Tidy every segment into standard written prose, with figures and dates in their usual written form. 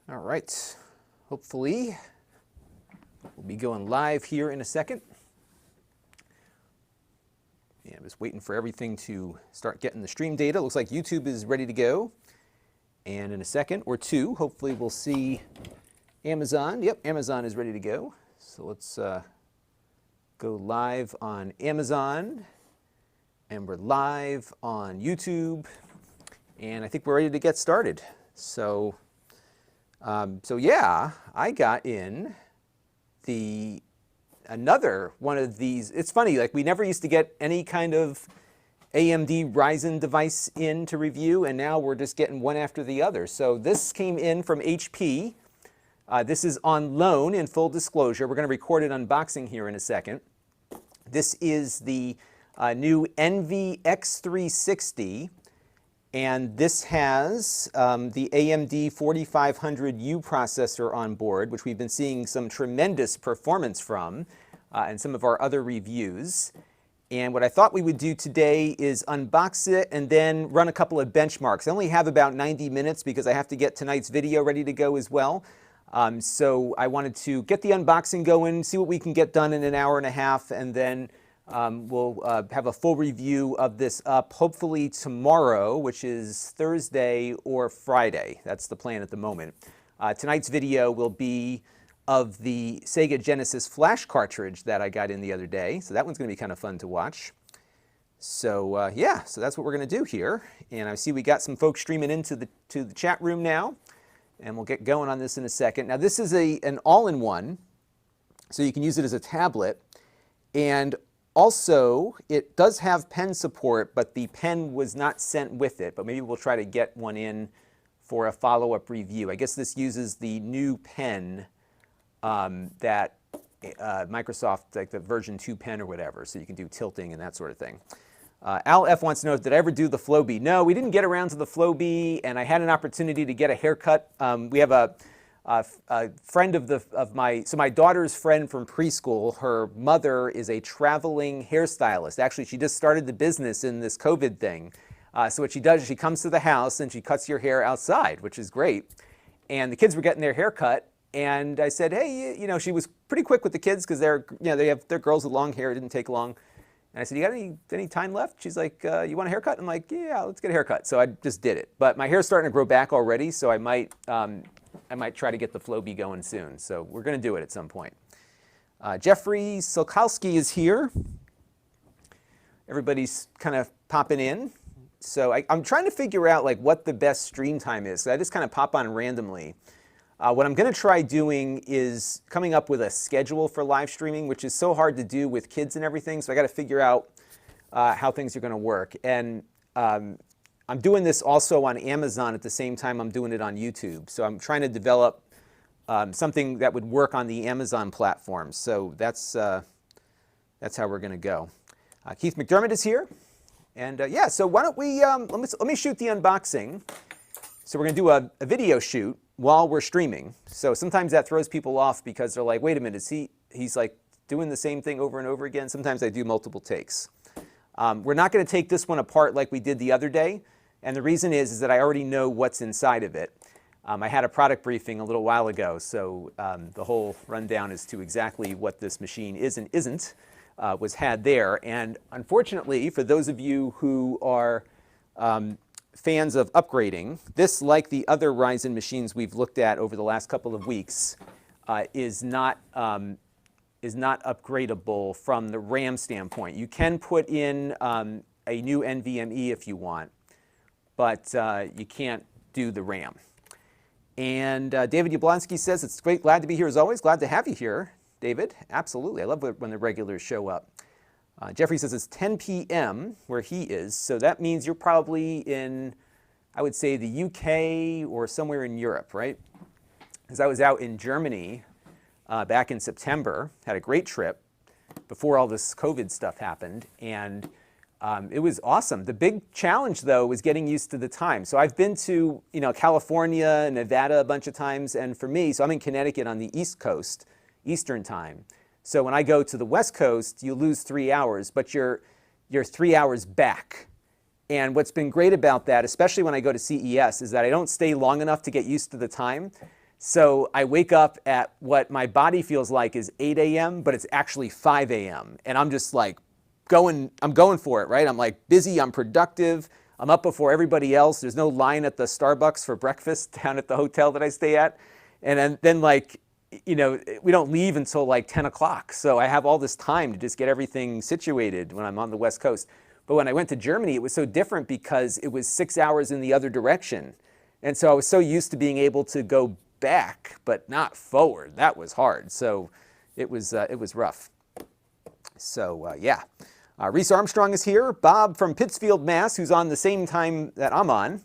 All right, hopefully we'll be going live here in a second. Yeah, I'm just waiting for everything to start getting the stream data. Looks like YouTube is ready to go. And in a second or two, hopefully we'll see Amazon. Yep, Amazon is ready to go. So let's go live on Amazon. And we're live on YouTube. And I think we're ready to get started. So yeah, I got in another one of these. It's funny, like we never used to get any kind of AMD Ryzen device in to review, and now we're just getting one after the other. So this came in from HP. This is on loan, in full disclosure. We're going to record an unboxing here in a second. This is the new Envy X360. And this has the AMD 4500U processor on board, which we've been seeing some tremendous performance from in some of our other reviews. And what I thought we would do today is unbox it and then run a couple of benchmarks. I only have about 90 minutes because I have to get tonight's video ready to go as well. So I wanted to get the unboxing going, see what we can get done in an hour and a half, and then we'll have a full review of this up hopefully tomorrow, which is Thursday or Friday. That's the plan at the moment. Tonight's video will be of the Sega Genesis flash cartridge that I got in the other day. So that one's going to be kind of fun to watch. So yeah, so that's what we're going to do here. And I see we got some folks streaming into the chat room now. And we'll get going on this in a second. Now this is an all-in-one, so you can use it as a tablet. And also, it does have pen support, but the pen was not sent with it. But maybe we'll try to get one in for a follow-up review. I guess this uses the new pen that Microsoft, like the version 2 pen or whatever, so you can do tilting and that sort of thing. Al F wants to know, did I ever do the Flowbee? No, we didn't get around to the Flowbee, and I had an opportunity to get a haircut. We have a friend of my daughter's friend from preschool. Her mother is a traveling hairstylist. Actually, she just started the business in this COVID thing. So what she does is she comes to the house and she cuts your hair outside, which is great. And the kids were getting their hair cut, and I said, hey, you know, she was pretty quick with the kids because they're girls with long hair. It didn't take long. And I said, you got any time left? She's like, you want a haircut? I'm like, yeah, let's get a haircut. So I just did it. But my hair's starting to grow back already, so I might try to get the Flowbee going soon. So we're going to do it at some point. Jeffrey Solkowski is here. Everybody's kind of popping in. So I'm trying to figure out like what the best stream time is. So I just kind of pop on randomly. What I'm going to try doing is coming up with a schedule for live streaming, which is so hard to do with kids and everything. So I got to figure out how things are going to work. And I'm doing this also on Amazon at the same time I'm doing it on YouTube. So I'm trying to develop something that would work on the Amazon platform. So that's how we're going to go. Keith McDermott is here. And yeah, so why don't we, let me shoot the unboxing. So we're going to do a video shoot while we're streaming. So sometimes that throws people off because they're like, wait a minute, he's like doing the same thing over and over again? Sometimes I do multiple takes. We're not going to take this one apart like we did the other day. And the reason is that I already know what's inside of it. I had a product briefing a little while ago, so the whole rundown as to exactly what this machine is and isn't was had there. And unfortunately, for those of you who are fans of upgrading, this, like the other Ryzen machines we've looked at over the last couple of weeks, is not upgradable from the RAM standpoint. You can put in a new NVMe if you want, but you can't do the RAM. And David Yablonsky says, it's great, glad to be here as always. Glad to have you here, David. Absolutely. I love when the regulars show up. Jeffrey says it's 10 p.m. where he is, so that means you're probably in, I would say, the UK or somewhere in Europe, right? Because I was out in Germany back in September, had a great trip before all this COVID stuff happened, and it was awesome. The big challenge, though, was getting used to the time. So I've been to, California, Nevada a bunch of times, and for me, so I'm in Connecticut on the East Coast, Eastern time. So when I go to the West Coast, you lose 3 hours, but you're 3 hours back. And what's been great about that, especially when I go to CES, is that I don't stay long enough to get used to the time. So I wake up at what my body feels like is 8 a.m., but it's actually 5 a.m. And I'm just like I'm going for it, right? I'm like busy, I'm productive. I'm up before everybody else. There's no line at the Starbucks for breakfast down at the hotel that I stay at. And then like, you know, we don't leave until like 10 o'clock. So I have all this time to just get everything situated when I'm on the West Coast. But when I went to Germany, it was so different because it was 6 hours in the other direction. And so I was so used to being able to go back, but not forward. That was hard. So it was rough. So yeah. Reese Armstrong is here. Bob from Pittsfield, Mass., who's on the same time that I'm on.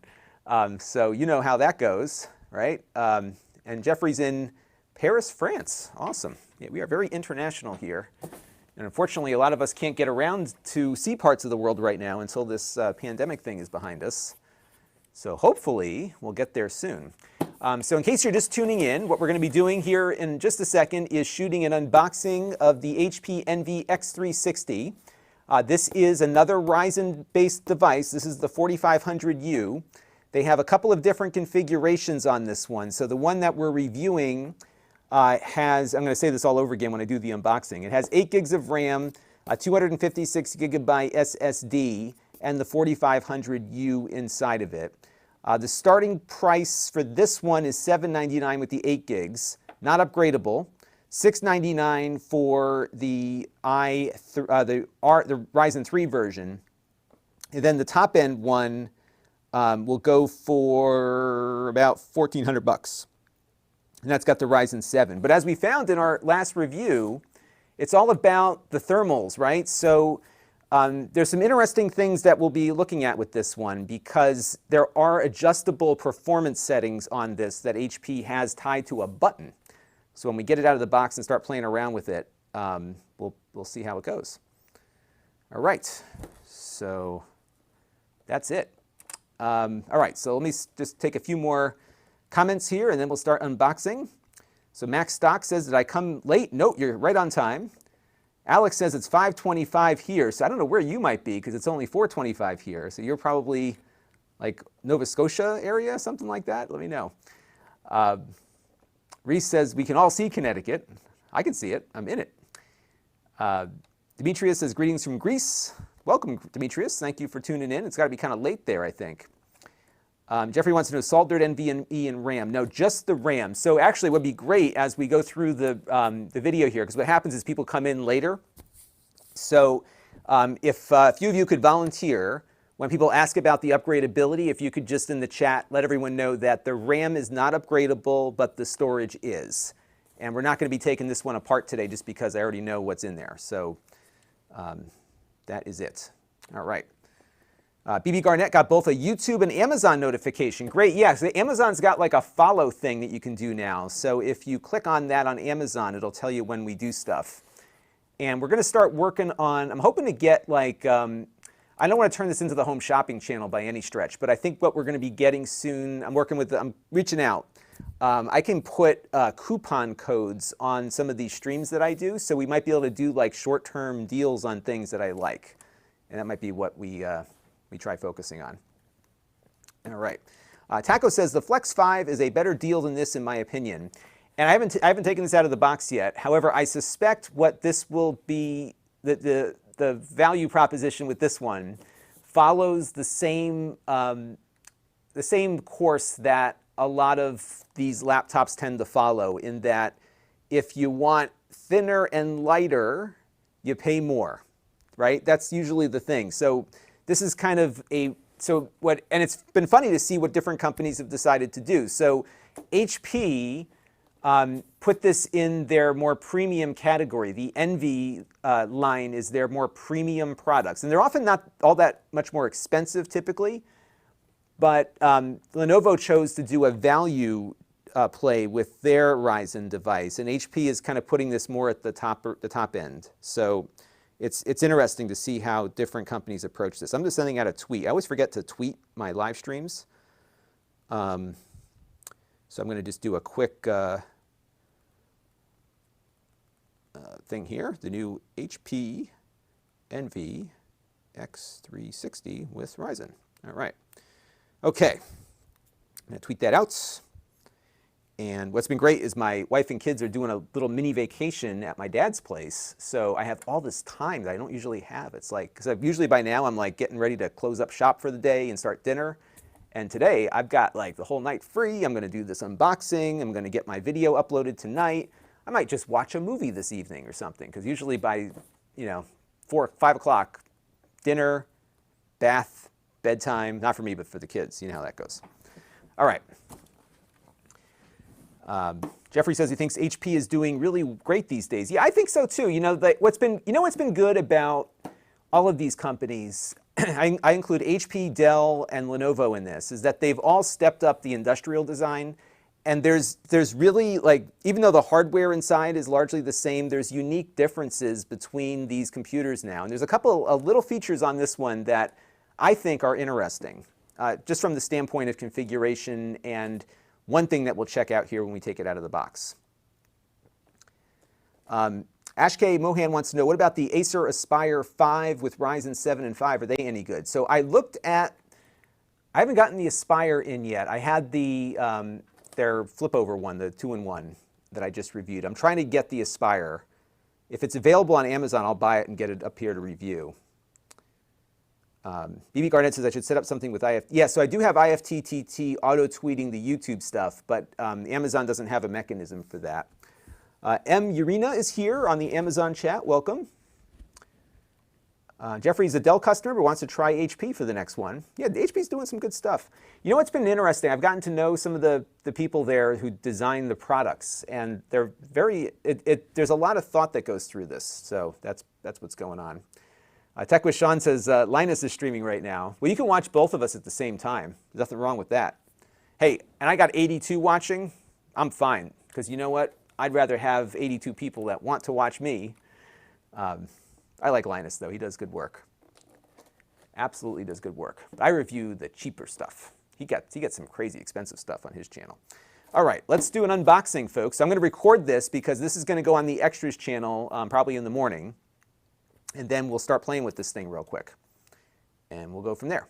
So you know how that goes, right? And Jeffrey's in Paris, France. Awesome. Yeah, we are very international here. And unfortunately, a lot of us can't get around to see parts of the world right now until this pandemic thing is behind us. So hopefully, we'll get there soon. So in case you're just tuning in, what we're going to be doing here in just a second is shooting an unboxing of the HP Envy X360. This is another Ryzen-based device. This is the 4500U. They have a couple of different configurations on this one. So the one that we're reviewing has, I'm going to say this all over again when I do the unboxing. It has 8 gigs of RAM, a 256 gigabyte SSD, and the 4500U inside of it. The starting price for this one is $799 with the 8 gigs, not upgradable. $699 for the Ryzen 3 version. And then the top end one will go for about $1,400. And that's got the Ryzen 7. But as we found in our last review, it's all about the thermals, right? So there's some interesting things that we'll be looking at with this one because there are adjustable performance settings on this that HP has tied to a button. So when we get it out of the box and start playing around with it, we'll see how it goes. All right, so that's it. All right, so let me just take a few more comments here and then we'll start unboxing. So Max Stock says, did I come late? Nope, you're right on time. Alex says it's 5:25 here, so I don't know where you might be because it's only 4:25 here. So you're probably like Nova Scotia area, something like that. Let me know. Reese says, we can all see Connecticut. I can see it. I'm in it. Demetrius says, greetings from Greece. Welcome, Demetrius. Thank you for tuning in. It's got to be kind of late there, I think. Jeffrey wants to know soldered NVMe and RAM. No, just the RAM. So actually it would be great as we go through the video here, because what happens is people come in later. So if a few of you could volunteer, when people ask about the upgradability, if you could just in the chat let everyone know that the RAM is not upgradable, but the storage is. And we're not going to be taking this one apart today just because I already know what's in there. So that is it. All right. BB Garnett got both a YouTube and Amazon notification. Great, yeah, so Amazon's got like a follow thing that you can do now. So if you click on that on Amazon, it'll tell you when we do stuff. And we're going to start working on, I'm hoping to get like, I don't want to turn this into the home shopping channel by any stretch, but I think what we're going to be getting soon, I'm reaching out. I can put coupon codes on some of these streams that I do, so we might be able to do like short-term deals on things that I like. And that might be what we try focusing on. All right. Taco says the Flex 5 is a better deal than this in my opinion. And I haven't taken this out of the box yet. However, I suspect what this will be, the value proposition with this one follows the same course that a lot of these laptops tend to follow, in that if you want thinner and lighter, you pay more, right? That's usually the thing. So this is kind of and it's been funny to see what different companies have decided to do. So HP put this in their more premium category. The Envy line is their more premium products. And they're often not all that much more expensive typically. But Lenovo chose to do a value play with their Ryzen device. And HP is kind of putting this more at the top end. So it's interesting to see how different companies approach this. I'm just sending out a tweet. I always forget to tweet my live streams. So I'm going to just do a quick thing here. The new HP Envy X360 with Ryzen. All right. Okay. I'm going to tweet that out. And what's been great is my wife and kids are doing a little mini vacation at my dad's place. So I have all this time that I don't usually have. It's like, because usually by now I'm like getting ready to close up shop for the day and start dinner. And today I've got like the whole night free. I'm going to do this unboxing. I'm going to get my video uploaded tonight. I might just watch a movie this evening or something. Because usually by, 4, 5 o'clock, dinner, bath, bedtime. Not for me, but for the kids. You know how that goes. All right. Jeffrey says he thinks HP is doing really great these days. Yeah, I think so too. What's been good about all of these companies, I include HP, Dell, and Lenovo in this, is that they've all stepped up the industrial design. And there's really, like, even though the hardware inside is largely the same, there's unique differences between these computers now. And there's a couple of little features on this one that I think are interesting, just from the standpoint of configuration and one thing that we'll check out here when we take it out of the box. Ash K. Mohan wants to know, what about the Acer Aspire 5 with Ryzen 7 and 5? Are they any good? So I haven't gotten the Aspire in yet. I had their flip over one, the 2-in-1 that I just reviewed. I'm trying to get the Aspire. If it's available on Amazon, I'll buy it and get it up here to review. BB Garnett says I should set up something with IFTTT. Yeah, so I do have IFTTT auto-tweeting the YouTube stuff, but Amazon doesn't have a mechanism for that. M. Urena is here on the Amazon chat. Welcome. Jeffrey's a Dell customer but wants to try HP for the next one. Yeah, HP's doing some good stuff. You know what's been interesting? I've gotten to know some of the people there who design the products, and they're there's a lot of thought that goes through this, so that's what's going on. Tech with Sean says, Linus is streaming right now. Well, you can watch both of us at the same time. There's nothing wrong with that. Hey, and I got 82 watching. I'm fine, because you know what? I'd rather have 82 people that want to watch me. I like Linus, though. He does good work. Absolutely does good work. I review the cheaper stuff. He gets some crazy expensive stuff on his channel. All right, let's do an unboxing, folks. I'm going to record this because this is going to go on the Extras channel probably in the morning. And then we'll start playing with this thing real quick. And we'll go from there.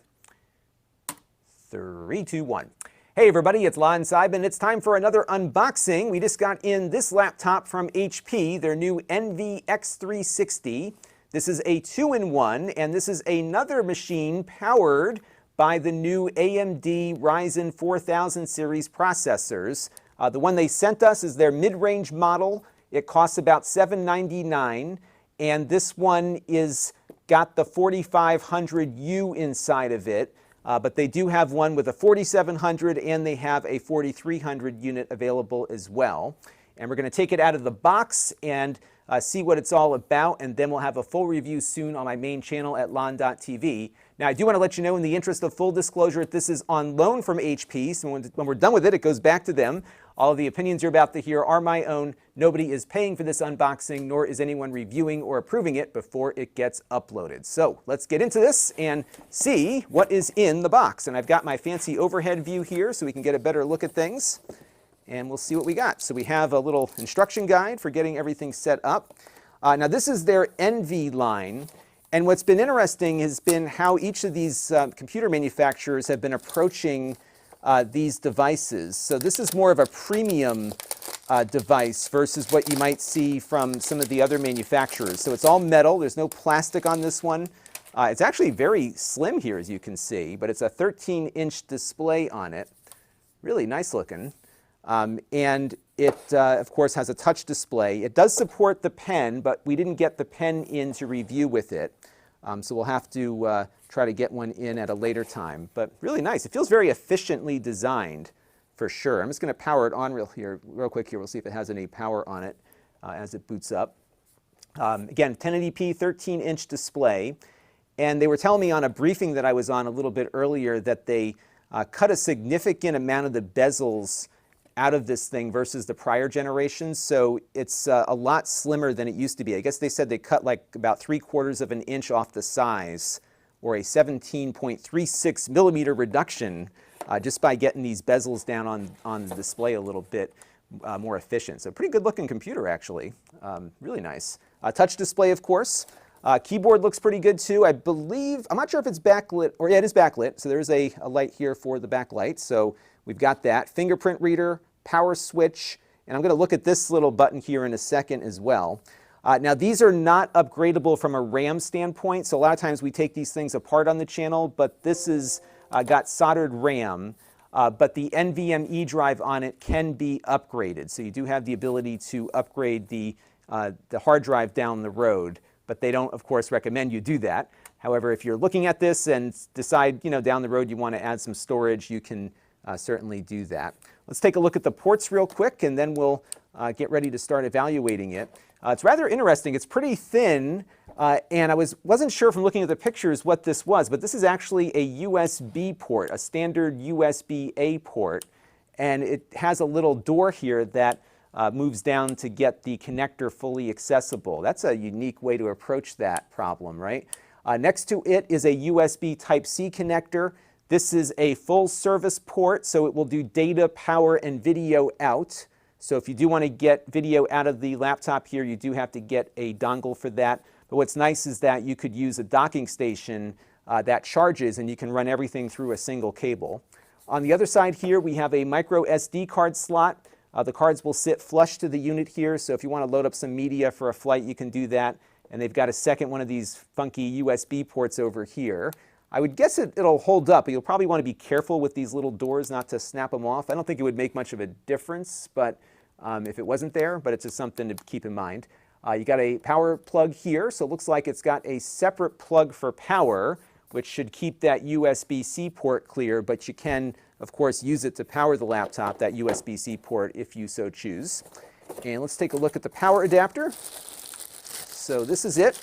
3, 2, 1. Hey everybody, it's Lon.TV, and it's time for another unboxing. We just got in this laptop from HP, their new Envy X360. This is a 2-in-1, and this is another machine powered by the new AMD Ryzen 4000 series processors. The one they sent us is their mid-range model. It costs about $799. And this one is got the 4500U inside of it, but they do have one with a 4700 and they have a 4300 unit available as well. And we're going to take it out of the box and see what it's all about, and then we'll have a full review soon on my main channel at Lon.TV. Now, I do want to let you know, in the interest of full disclosure, this is on loan from HP, so when we're done with it, it goes back to them. All of the opinions you're about to hear are my own. Nobody is paying for this unboxing, nor is anyone reviewing or approving it before it gets uploaded. So let's get into this and see what is in the box. And I've got my fancy overhead view here so we can get a better look at things. And we'll see what we got. So we have a little instruction guide for getting everything set up. Now this is their Envy line. And what's been interesting has been how each of these computer manufacturers have been approaching these devices. So this is more of a premium device versus what you might see from some of the other manufacturers. So it's all metal. There's no plastic on this one. It's actually very slim here, as you can see, but it's a 13-inch display on it. Really nice looking. And it, of course, has a touch display. It does support the pen, but we didn't get the pen in to review with it. So we'll have to try to get one in at a later time. But really nice. It feels very efficiently designed, for sure. I'm just going to power it on real quick here. We'll see if it has any power on it as it boots up. Again, 1080p, 13-inch display. And they were telling me on a briefing that I was on a little bit earlier that they cut a significant amount of the bezels out of this thing versus the prior generations, so it's a lot slimmer than it used to be. I guess they said they cut like about 3/4 of an inch off the size, or a 17.36 millimeter reduction, just by getting these bezels down on the display a little bit more efficient. So pretty good looking computer, actually. Really nice. Touch display, of course. Keyboard looks pretty good too. I believe, I'm not sure if it's backlit, or yeah, it is backlit. So there's a light here for the backlight. So we've got that. Fingerprint reader, power switch, and I'm going to look at this little button here in a second as well. Now these are not upgradable from a RAM standpoint, so a lot of times we take these things apart on the channel, but this is got soldered RAM, but the NVMe drive on it can be upgraded. So you do have the ability to upgrade the hard drive down the road, but they don't, of course, recommend you do that. However, if you're looking at this and decide, down the road you want to add some storage, you can certainly do that. Let's take a look at the ports real quick, and then we'll get ready to start evaluating it. It's rather interesting. It's pretty thin, and I wasn't sure from looking at the pictures what this was, but this is actually a USB port, a standard USB-A port, and it has a little door here that moves down to get the connector fully accessible. That's a unique way to approach that problem, right? Next to it is a USB Type-C connector. This is a full service port, so it will do data, power, and video out. So if you do want to get video out of the laptop here, you do have to get a dongle for that. But what's nice is that you could use a docking station that charges, and you can run everything through a single cable. On the other side here, we have a micro SD card slot. The cards will sit flush to the unit here, so if you want to load up some media for a flight, you can do that. And they've got a second one of these funky USB ports over here. I would guess it'll hold up, but you'll probably want to be careful with these little doors not to snap them off. I don't think it would make much of a difference, but if it wasn't there, but it's just something to keep in mind. You got a power plug here, so it looks like it's got a separate plug for power, which should keep that USB-C port clear, but you can, of course, use it to power the laptop, that USB-C port, if you so choose. And let's take a look at the power adapter. So this is it.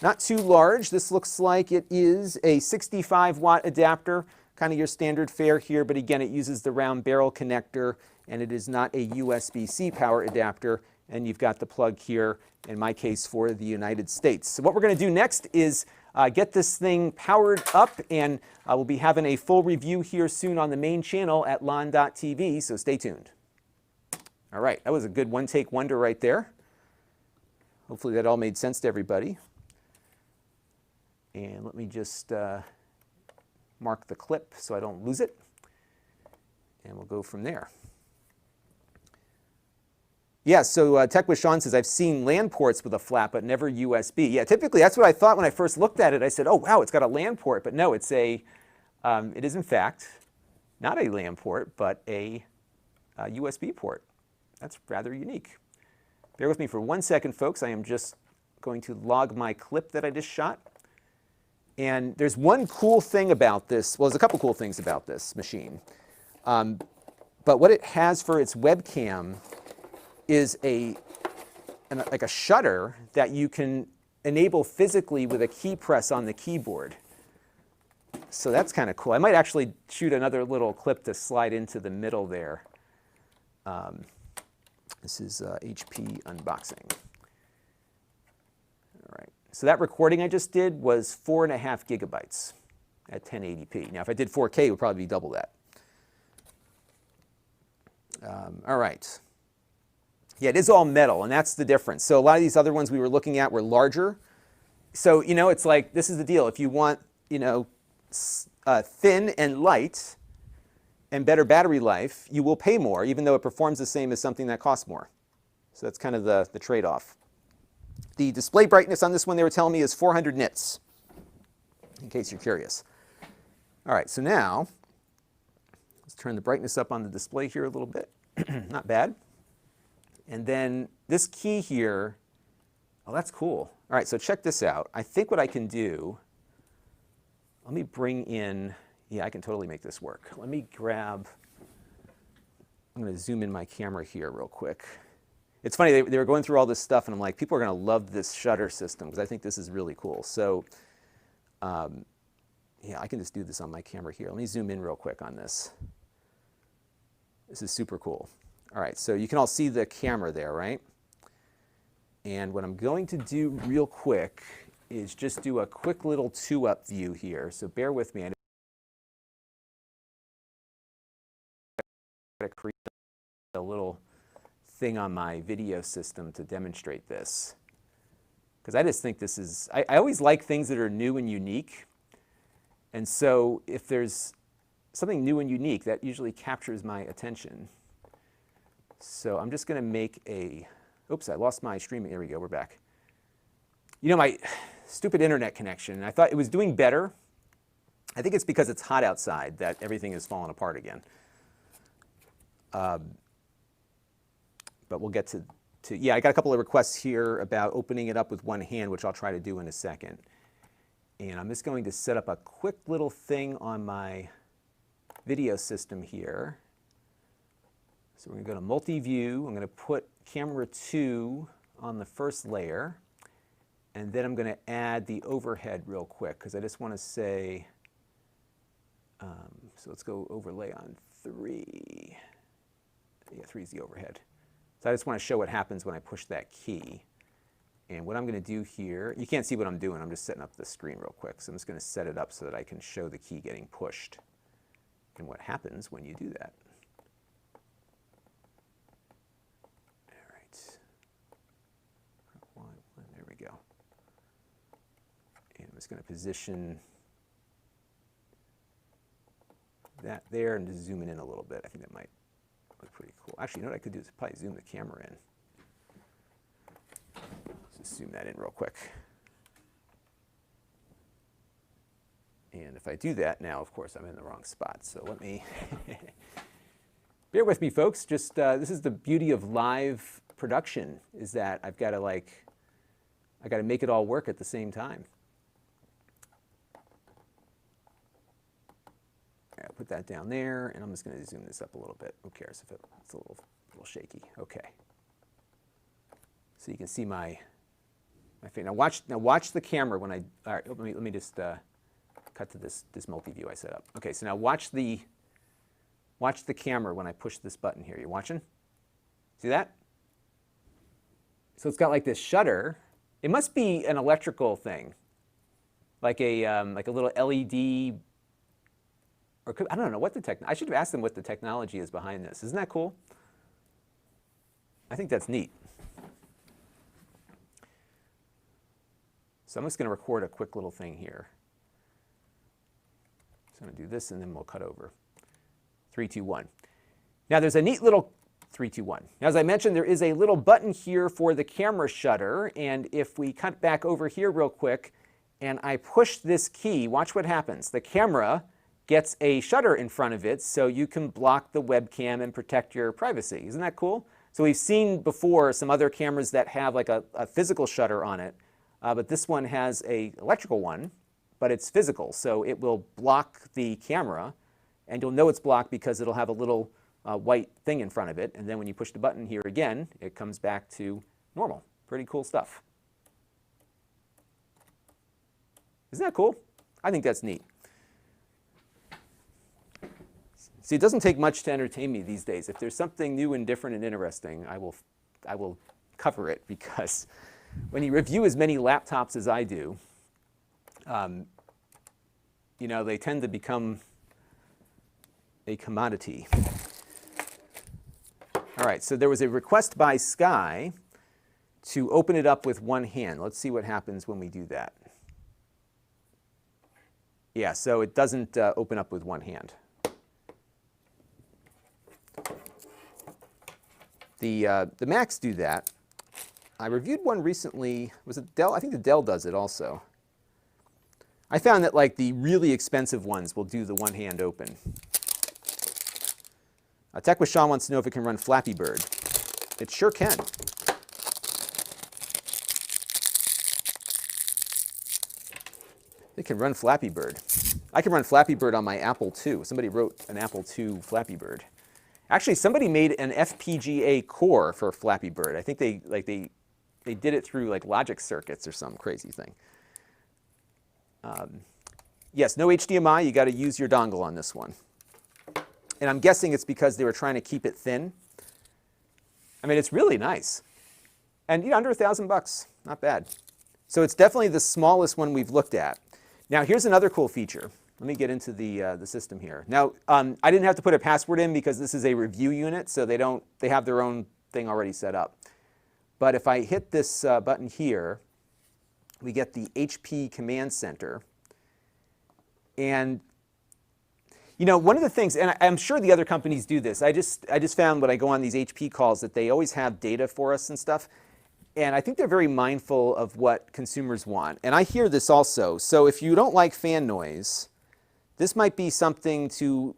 Not too large. This looks like it is a 65-watt adapter, kind of your standard fare here, but again, it uses the round barrel connector, and it is not a USB-C power adapter, and you've got the plug here, in my case, for the United States. So what we're going to do next is get this thing powered up, and we'll be having a full review here soon on the main channel at Lon.TV, so stay tuned. All right, that was a good one-take wonder right there. Hopefully that all made sense to everybody. And let me just mark the clip so I don't lose it, and we'll go from there. Yeah, so Tech with Sean says, I've seen LAN ports with a flap, but never USB. Yeah, typically that's what I thought when I first looked at it. I said, oh, wow, it's got a LAN port. But no, it's it is in fact not a LAN port, but a USB port. That's rather unique. Bear with me for 1 second, folks. I am just going to log my clip that I just shot. And there's one cool thing about this. Well, there's a couple cool things about this machine. But what it has for its webcam is like a shutter that you can enable physically with a key press on the keyboard. So that's kind of cool. I might actually shoot another little clip to slide into the middle there. This is HP unboxing. All right. So that recording I just did was 4.5 gigabytes at 1080p. Now, if I did 4K, it would probably be double that. All right. Yeah, it is all metal, and that's the difference. So a lot of these other ones we were looking at were larger. So, it's like, this is the deal. If you want, thin and light and better battery life, you will pay more, even though it performs the same as something that costs more. So that's kind of the trade-off. The display brightness on this one, they were telling me, is 400 nits, in case you're curious. All right, so now, let's turn the brightness up on the display here a little bit. Not bad. And then this key here, oh, that's cool. All right, so check this out. I think what I can do, let me bring in, yeah, I can totally make this work. Let me grab, I'm going to zoom in my camera here real quick. It's funny, they were going through all this stuff, and I'm like, people are going to love this shutter system, because I think this is really cool. So, yeah, I can just do this on my camera here. Let me zoom in real quick on this. This is super cool. All right, so you can all see the camera there, right? And what I'm going to do real quick is just do a quick little 2-up view here. So bear with me. I gotta create a little thing on my video system to demonstrate this. Because I just think this is, I always like things that are new and unique. And so if there's something new and unique, that usually captures my attention. So I'm just going to make a, oops, I lost my streaming. There we go, we're back. You know, my stupid internet connection, I thought it was doing better. I think it's because it's hot outside that everything is falling apart again. But we'll get to, yeah, I got a couple of requests here about opening it up with one hand, which I'll try to do in a second. And I'm just going to set up a quick little thing on my video system here. So we're going to go to multi-view. I'm going to put camera 2 on the first layer. And then I'm going to add the overhead real quick, because I just want to say, so let's go overlay on 3. Yeah, 3 is the overhead. So I just want to show what happens when I push that key. And what I'm going to do here, you can't see what I'm doing. I'm just setting up the screen real quick. So I'm just going to set it up so that I can show the key getting pushed and what happens when you do that. All right. There we go. And I'm just going to position that there and just zoom it in a little bit. I think that might look pretty cool. Actually, you know what I could do is probably zoom the camera in. Just zoom that in real quick. And if I do that now, of course, I'm in the wrong spot. So let me, bear with me, folks. Just, this is the beauty of live production, is that I've got to I got to make it all work at the same time. I'll put that down there, and I'm just going to zoom this up a little bit. Who cares if it's a little shaky? Okay. So you can see my face. Now watch the camera when I. All right, let me just cut to this multi-view I set up. Okay, so now watch the camera when I push this button here. You watching? See that? So it's got like this shutter. It must be an electrical thing, like a little LED. Or I don't know what I should have asked them what the technology is behind this. Isn't that cool? I think that's neat. So I'm just going to record a quick little thing here. So I'm going to do this, and then we'll cut over. 3, 2, 1. Now there's a neat little 3, 2, 1. Now, as I mentioned, there is a little button here for the camera shutter. And if we cut back over here real quick, and I push this key, watch what happens. The camera gets a shutter in front of it, so you can block the webcam and protect your privacy. Isn't that cool? So we've seen before some other cameras that have like a physical shutter on it, but this one has an electrical one, but it's physical. So it will block the camera, and you'll know it's blocked because it'll have a little white thing in front of it. And then when you push the button here again, it comes back to normal. Pretty cool stuff. Isn't that cool? I think that's neat. See, it doesn't take much to entertain me these days. If there's something new and different and interesting, I will cover it, because when you review as many laptops as I do, you know, they tend to become a commodity. All right, so there was a request by Sky to open it up with one hand. Let's see what happens when we do that. Yeah, so it doesn't open up with one hand. The Macs do that. I reviewed one recently. Was it Dell? I think the Dell does it also. I found that like the really expensive ones will do the one-hand open. Tech with Sean wants to know if it can run Flappy Bird. It sure can. It can run Flappy Bird. I can run Flappy Bird on my Apple II. Somebody wrote an Apple II Flappy Bird. Actually, somebody made an FPGA core for Flappy Bird. I think they did it through like logic circuits or some crazy thing. Yes, no HDMI. You got to use your dongle on this one. And I'm guessing it's because they were trying to keep it thin. I mean, it's really nice. And you know, under $1,000, not bad. So it's definitely the smallest one we've looked at. Now, here's another cool feature. Let me get into the system here. Now, I didn't have to put a password in because this is a review unit, so they have their own thing already set up. But if I hit this button here, we get the HP Command Center. And You know, one of the things, and I'm sure the other companies do this, I just found when I go on these HP calls that they always have data for us and stuff. And I think they're very mindful of what consumers want. And I hear this also. So if you don't like fan noise, this might be something to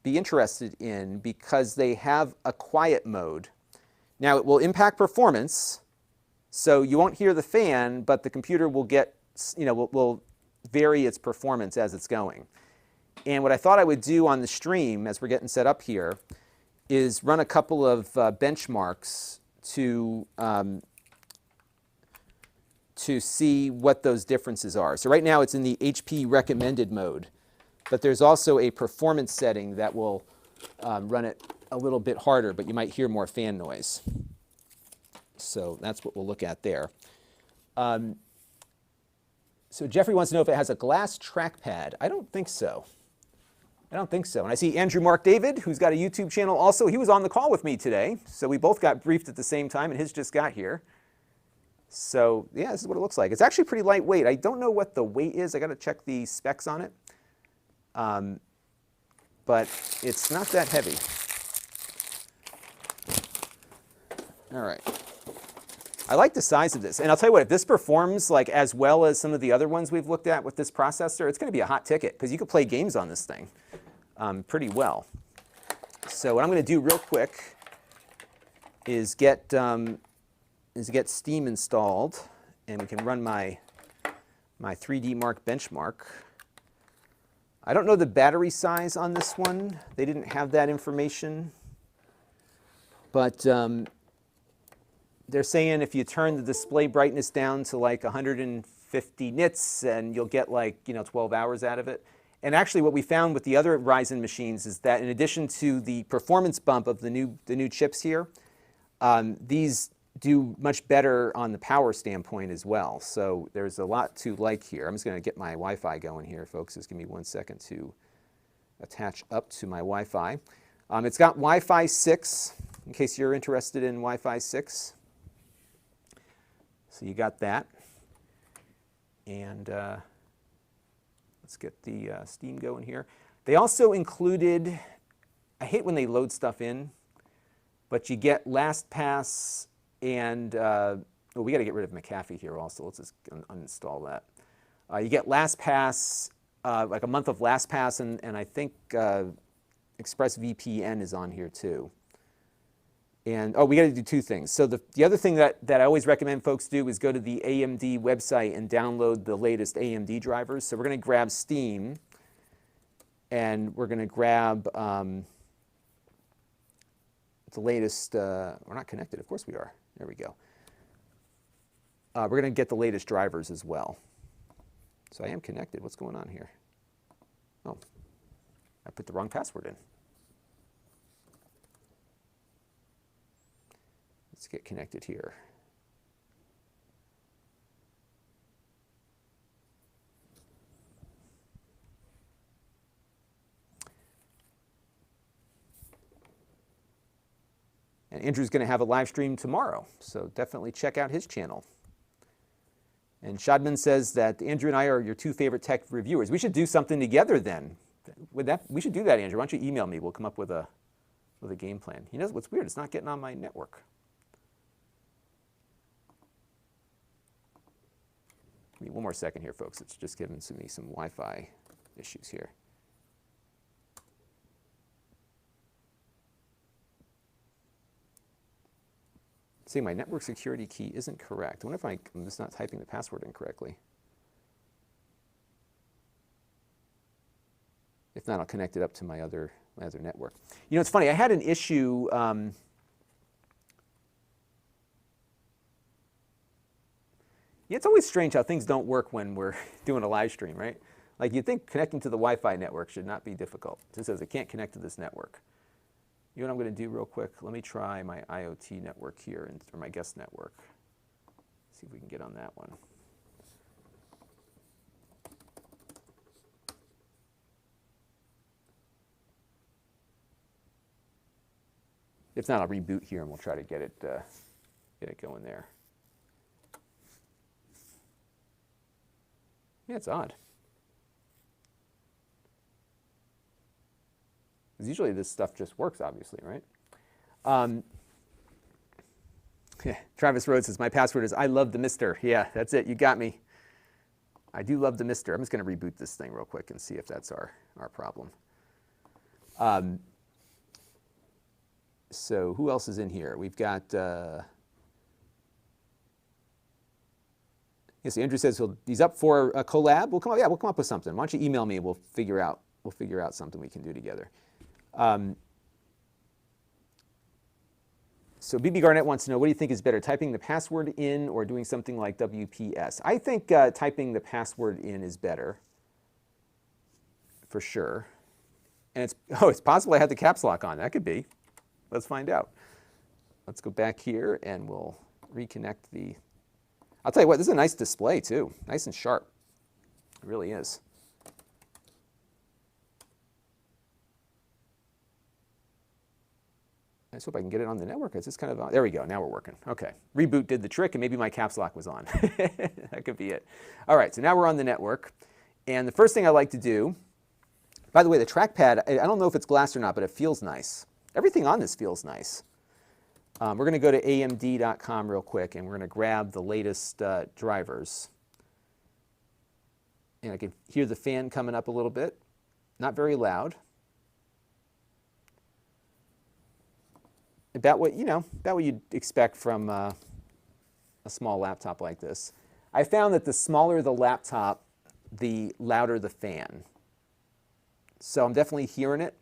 be interested in because they have a quiet mode. Now, it will impact performance, so you won't hear the fan, but the computer will get, you know, will vary its performance as it's going. And what I thought I would do on the stream, as we're getting set up here, is run a couple of benchmarks to see what those differences are. So right now it's in the HP recommended mode, but there's also a performance setting that will run it a little bit harder, but you might hear more fan noise. So that's what we'll look at there. So Jeffrey wants to know if it has a glass trackpad. I don't think so. I don't think so. And I see Andrew Mark David, who's got a YouTube channel also. He was on the call with me today. So we both got briefed at the same time, and his just got here. So yeah, this is what it looks like. It's actually pretty lightweight. I don't know what the weight is. I got to check the specs on it. But it's not that heavy. All right. I like the size of this. And I'll tell you what, if this performs like as well as some of the other ones we've looked at with this processor, it's going to be a hot ticket because you could play games on this thing pretty well. So what I'm going to do real quick is get Steam installed, and we can run my 3D Mark benchmark. I don't know the battery size on this one. They didn't have that information. But they're saying if you turn the display brightness down to like 150 nits, and you'll get like 12 hours out of it. And actually what we found with the other Ryzen machines is that in addition to the performance bump of the new chips here, these do much better on the power standpoint as well. So there's a lot to like here. I'm just going to get my Wi-Fi going here, folks. Just give me 1 second to attach up to my Wi-Fi. It's got Wi-Fi 6, in case you're interested in Wi-Fi 6. So you got that. And let's get the Steam going here. They also included, I hate when they load stuff in, but you get LastPass and, well, we got to get rid of McAfee here also. Let's just uninstall that. You get LastPass, like a month of LastPass, and I think ExpressVPN is on here too. And, oh, we got to do two things. So the other thing that I always recommend folks do is go to the AMD website and download the latest AMD drivers. So we're going to grab Steam, and we're going to grab the latest, we're not connected, of course we are. There we go. We're going to get the latest drivers as well. So I am connected. What's going on here? Oh, I put the wrong password in. Let's get connected here. And Andrew's going to have a live stream tomorrow, so definitely check out his channel. And Shadman says that Andrew and I are your two favorite tech reviewers. We should do something together then. We should do that, Andrew. Why don't you email me? We'll come up with a game plan. You know what's weird? It's not getting on my network. Give me 1 more second here, folks. It's just giving me some Wi-Fi issues here. See, my network security key isn't correct. I wonder if I'm just not typing the password incorrectly. If not, I'll connect it up to my other network. You know, it's funny. I had an issue. Yeah, it's always strange how things don't work when we're doing a live stream, right? Like you'd think connecting to the Wi-Fi network should not be difficult. It says it can't connect to this network. You know what I'm going to do real quick? Let me try my IoT network here, or my guest network. See if we can get on that one. If not, I'll reboot here and we'll try to get it going there. Yeah, it's odd. Because usually this stuff just works, obviously, right? Travis Rhodes says, my password is I love the Mister. Yeah, that's it. You got me. I do love the Mister. I'm just going to reboot this thing real quick and see if that's our problem. So who else is in here? We've got, yes, Andrew says he's up for a collab. We'll come up with something. Why don't you email me? We'll figure out something we can do together. So BB Garnett wants to know, what do you think is better, typing the password in or doing something like WPS? I think typing the password in is better, for sure. And it's possible I had the caps lock on. That could be. Let's find out. Let's go back here and we'll reconnect the... I'll tell you what, this is a nice display too. Nice and sharp. It really is. I just hope I can get it on the network. It's just kind of, there we go, now we're working. Okay, reboot did the trick and maybe my caps lock was on. That could be it. All right, so now we're on the network. And the first thing I like to do, by the way, the trackpad, I don't know if it's glass or not, but it feels nice. Everything on this feels nice. We're going to go to amd.com real quick and we're going to grab the latest drivers. And I can hear the fan coming up a little bit. Not very loud. About what you'd expect from a small laptop like this. I found that the smaller the laptop, the louder the fan. So I'm definitely hearing it,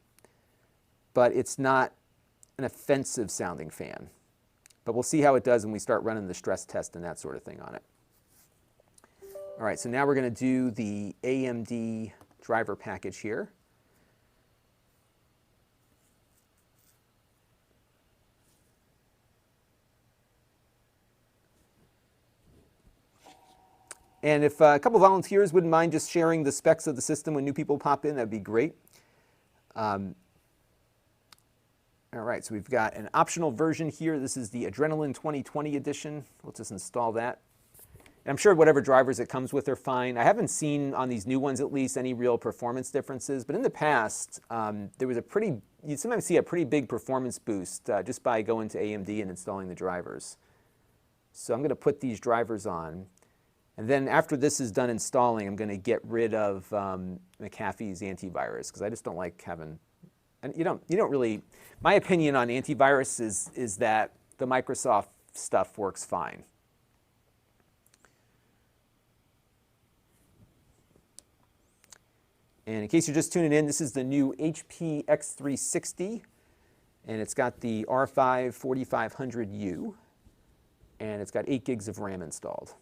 but it's not an offensive sounding fan. But we'll see how it does when we start running the stress test and that sort of thing on it. All right, so now we're going to do the AMD driver package here. And if a couple volunteers wouldn't mind just sharing the specs of the system when new people pop in, that'd be great. All right, so we've got an optional version here. This is the Adrenaline 2020 edition. We'll just install that. And I'm sure whatever drivers it comes with are fine. I haven't seen, on these new ones at least, any real performance differences. But in the past, there was you'd sometimes see a pretty big performance boost just by going to AMD and installing the drivers. So I'm going to put these drivers on. And then after this is done installing, I'm going to get rid of McAfee's antivirus because I just don't like having, and you don't really, my opinion on antivirus is that the Microsoft stuff works fine. And in case you're just tuning in, this is the new HP X360, and it's got the R5 4500U, and it's got 8 gigs of RAM installed.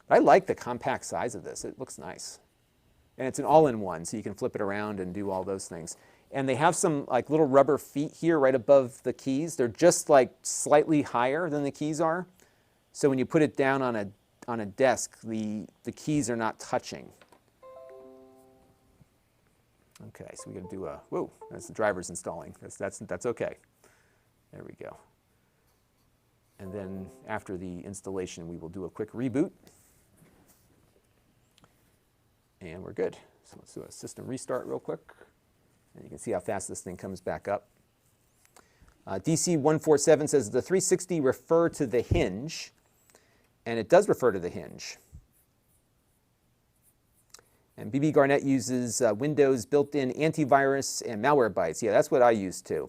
I like the compact size of this. It looks nice. And it's an all-in-one, so you can flip it around and do all those things. And they have some like little rubber feet here right above the keys. They're just like slightly higher than the keys are. So when you put it down on a desk, the keys are not touching. Okay, so we're going to do a, whoa, that's the driver's installing. That's okay. There we go. And then after the installation, we will do a quick reboot. And we're good. So let's do a system restart real quick. And you can see how fast this thing comes back up. DC147 says the 360 refer to the hinge. And it does refer to the hinge. And BB Garnett uses Windows built-in antivirus and malware bytes. Yeah, that's what I use too.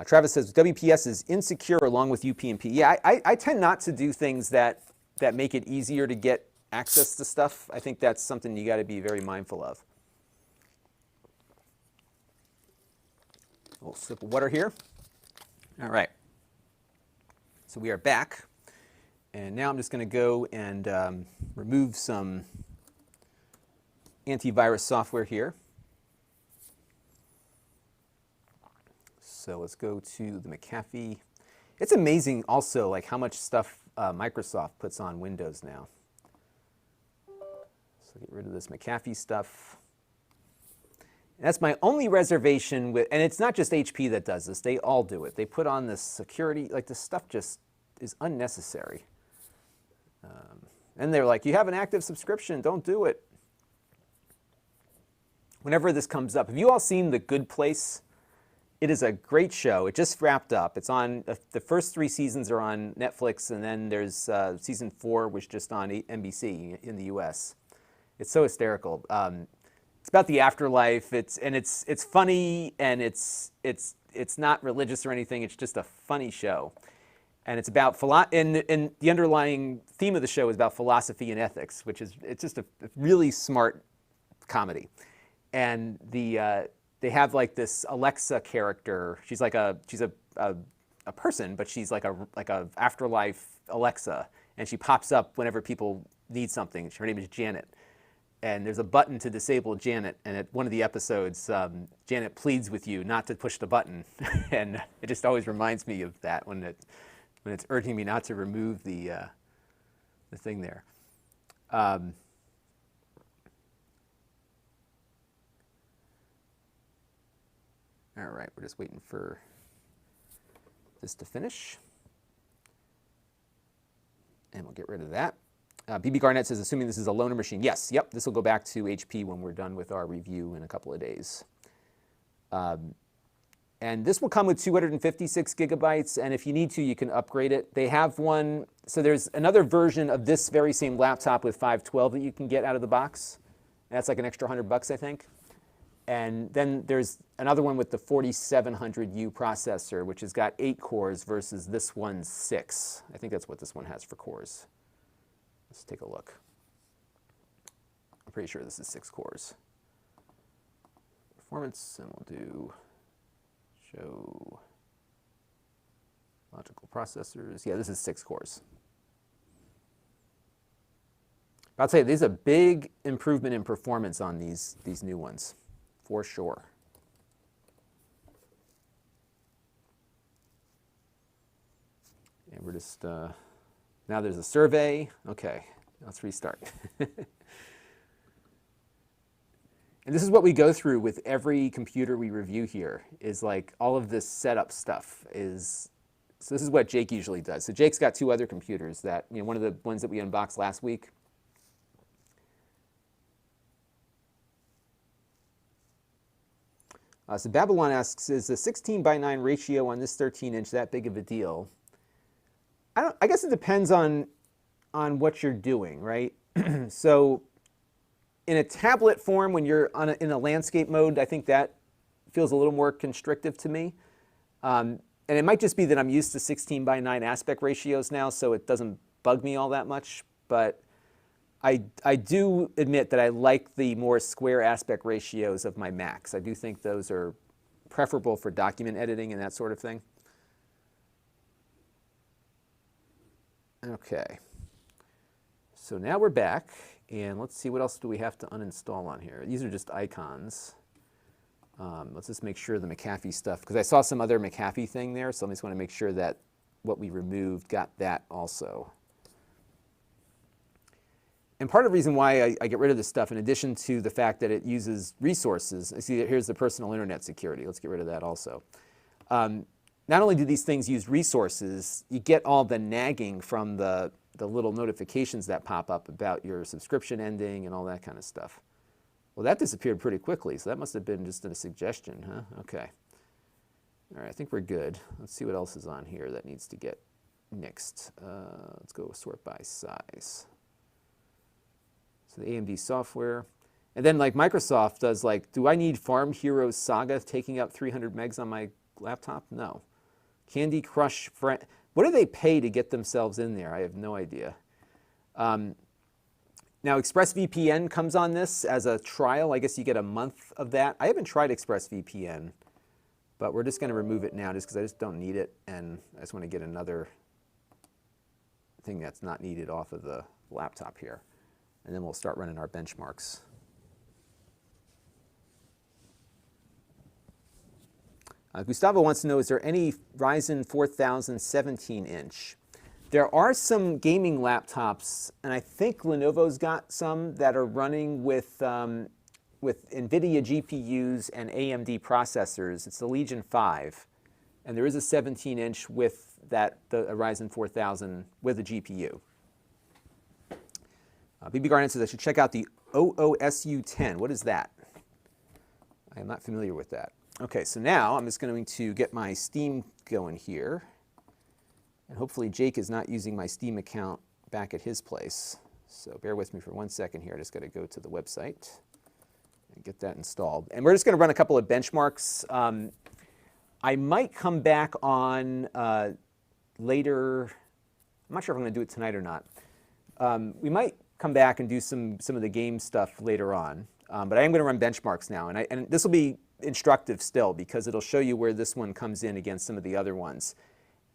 Travis says WPS is insecure along with UPnP. Yeah, I tend not to do things that make it easier to get access to stuff. I think that's something you got to be very mindful of. A little sip of water here. All right. So we are back. And now I'm just going to go and remove some antivirus software here. So let's go to the McAfee. It's amazing also like how much stuff Microsoft puts on Windows now. So get rid of this McAfee stuff. And that's my only reservation with, and it's not just HP that does this, they all do it. They put on this security, like this stuff just is unnecessary. And they're like, you have an active subscription, don't do it. whenever this comes up. Have you all seen The Good Place? It is a great show. It just wrapped up. It's on, the first 3 seasons are on Netflix, and then there's season 4, which is just on NBC in the US. It's so hysterical. It's about the afterlife. It's funny, and it's not religious or anything. It's just a funny show. And it's about, and the underlying theme of the show is about philosophy and ethics, it's just a really smart comedy. And they have like this Alexa character. She's a person, but she's like a afterlife Alexa, and she pops up whenever people need something. Her name is Janet. And there's a button to disable Janet, and at one of the episodes, Janet pleads with you not to push the button. And it just always reminds me of that when it's urging me not to remove the thing there. All right, we're just waiting for this to finish. And we'll get rid of that. BB Garnett says, assuming this is a loaner machine. Yes, yep, this will go back to HP when we're done with our review in a couple of days. And this will come with 256 gigabytes, and if you need to, you can upgrade it. They have one, so there's another version of this very same laptop with 512 that you can get out of the box. And that's like an extra $100, I think. And then there's another one with the 4700U processor, which has got 8 cores versus this one's 6. I think that's what this one has for cores. Let's take a look. I'm pretty sure this is 6 cores. Performance, and we'll do show logical processors. Yeah, this is 6 cores. I'll tell you, there's a big improvement in performance on these new ones, for sure. And we're just, now there's a survey. Okay, let's restart. And this is what we go through with every computer we review here, is like all of this setup stuff is, so this is what Jake usually does. So Jake's got 2 other computers that, one of the ones that we unboxed last week. So Babylon asks, is the 16:9 ratio on this 13-inch that big of a deal? I guess it depends on what you're doing, right? So in a tablet form, when you're in a landscape mode, I think that feels a little more constrictive to me. And it might just be that I'm used to 16:9 aspect ratios now, so it doesn't bug me all that much. But I do admit that I like the more square aspect ratios of my Macs. I do think those are preferable for document editing and that sort of thing. Okay. So now we're back, and let's see what else do we have to uninstall on here. These are just icons. Let's just make sure the McAfee stuff, because I saw some other McAfee thing there, so I just want to make sure that what we removed got that also. And part of the reason why I get rid of this stuff, in addition to the fact that it uses resources, see that here's the personal internet security. Let's get rid of that also. Not only do these things use resources, you get all the nagging from the little notifications that pop up about your subscription ending and all that kind of stuff. Well, that disappeared pretty quickly, so that must have been just a suggestion, huh? Okay. All right, I think we're good. Let's see what else is on here that needs to get nixed. Let's go sort by size. So the AMD software. And then like Microsoft does, like, do I need Farm Heroes Saga taking up 300 megs on my laptop? No. Candy Crush, what do they pay to get themselves in there? I have no idea. Now ExpressVPN comes on this as a trial. I guess you get a month of that. I haven't tried ExpressVPN, but we're just going to remove it now just because I just don't need it, and I just want to get another thing that's not needed off of the laptop here. And then we'll start running our benchmarks. Gustavo wants to know, is there any Ryzen 4000 17-inch? There are some gaming laptops, and I think Lenovo's got some that are running with NVIDIA GPUs and AMD processors. It's the Legion 5, and there is a 17-inch with the Ryzen 4000 with a GPU. BB Garnett says I should check out the OOSU 10. What is that? I am not familiar with that. Okay, so now I'm just going to get my Steam going here. And hopefully Jake is not using my Steam account back at his place. So bear with me for 1 second here. I just got to go to the website and get that installed. And we're just going to run a couple of benchmarks. I might come back on later. I'm not sure if I'm going to do it tonight or not. We might come back and do some of the game stuff later on. But I am going to run benchmarks now. And this will be instructive still because it'll show you where this one comes in against some of the other ones.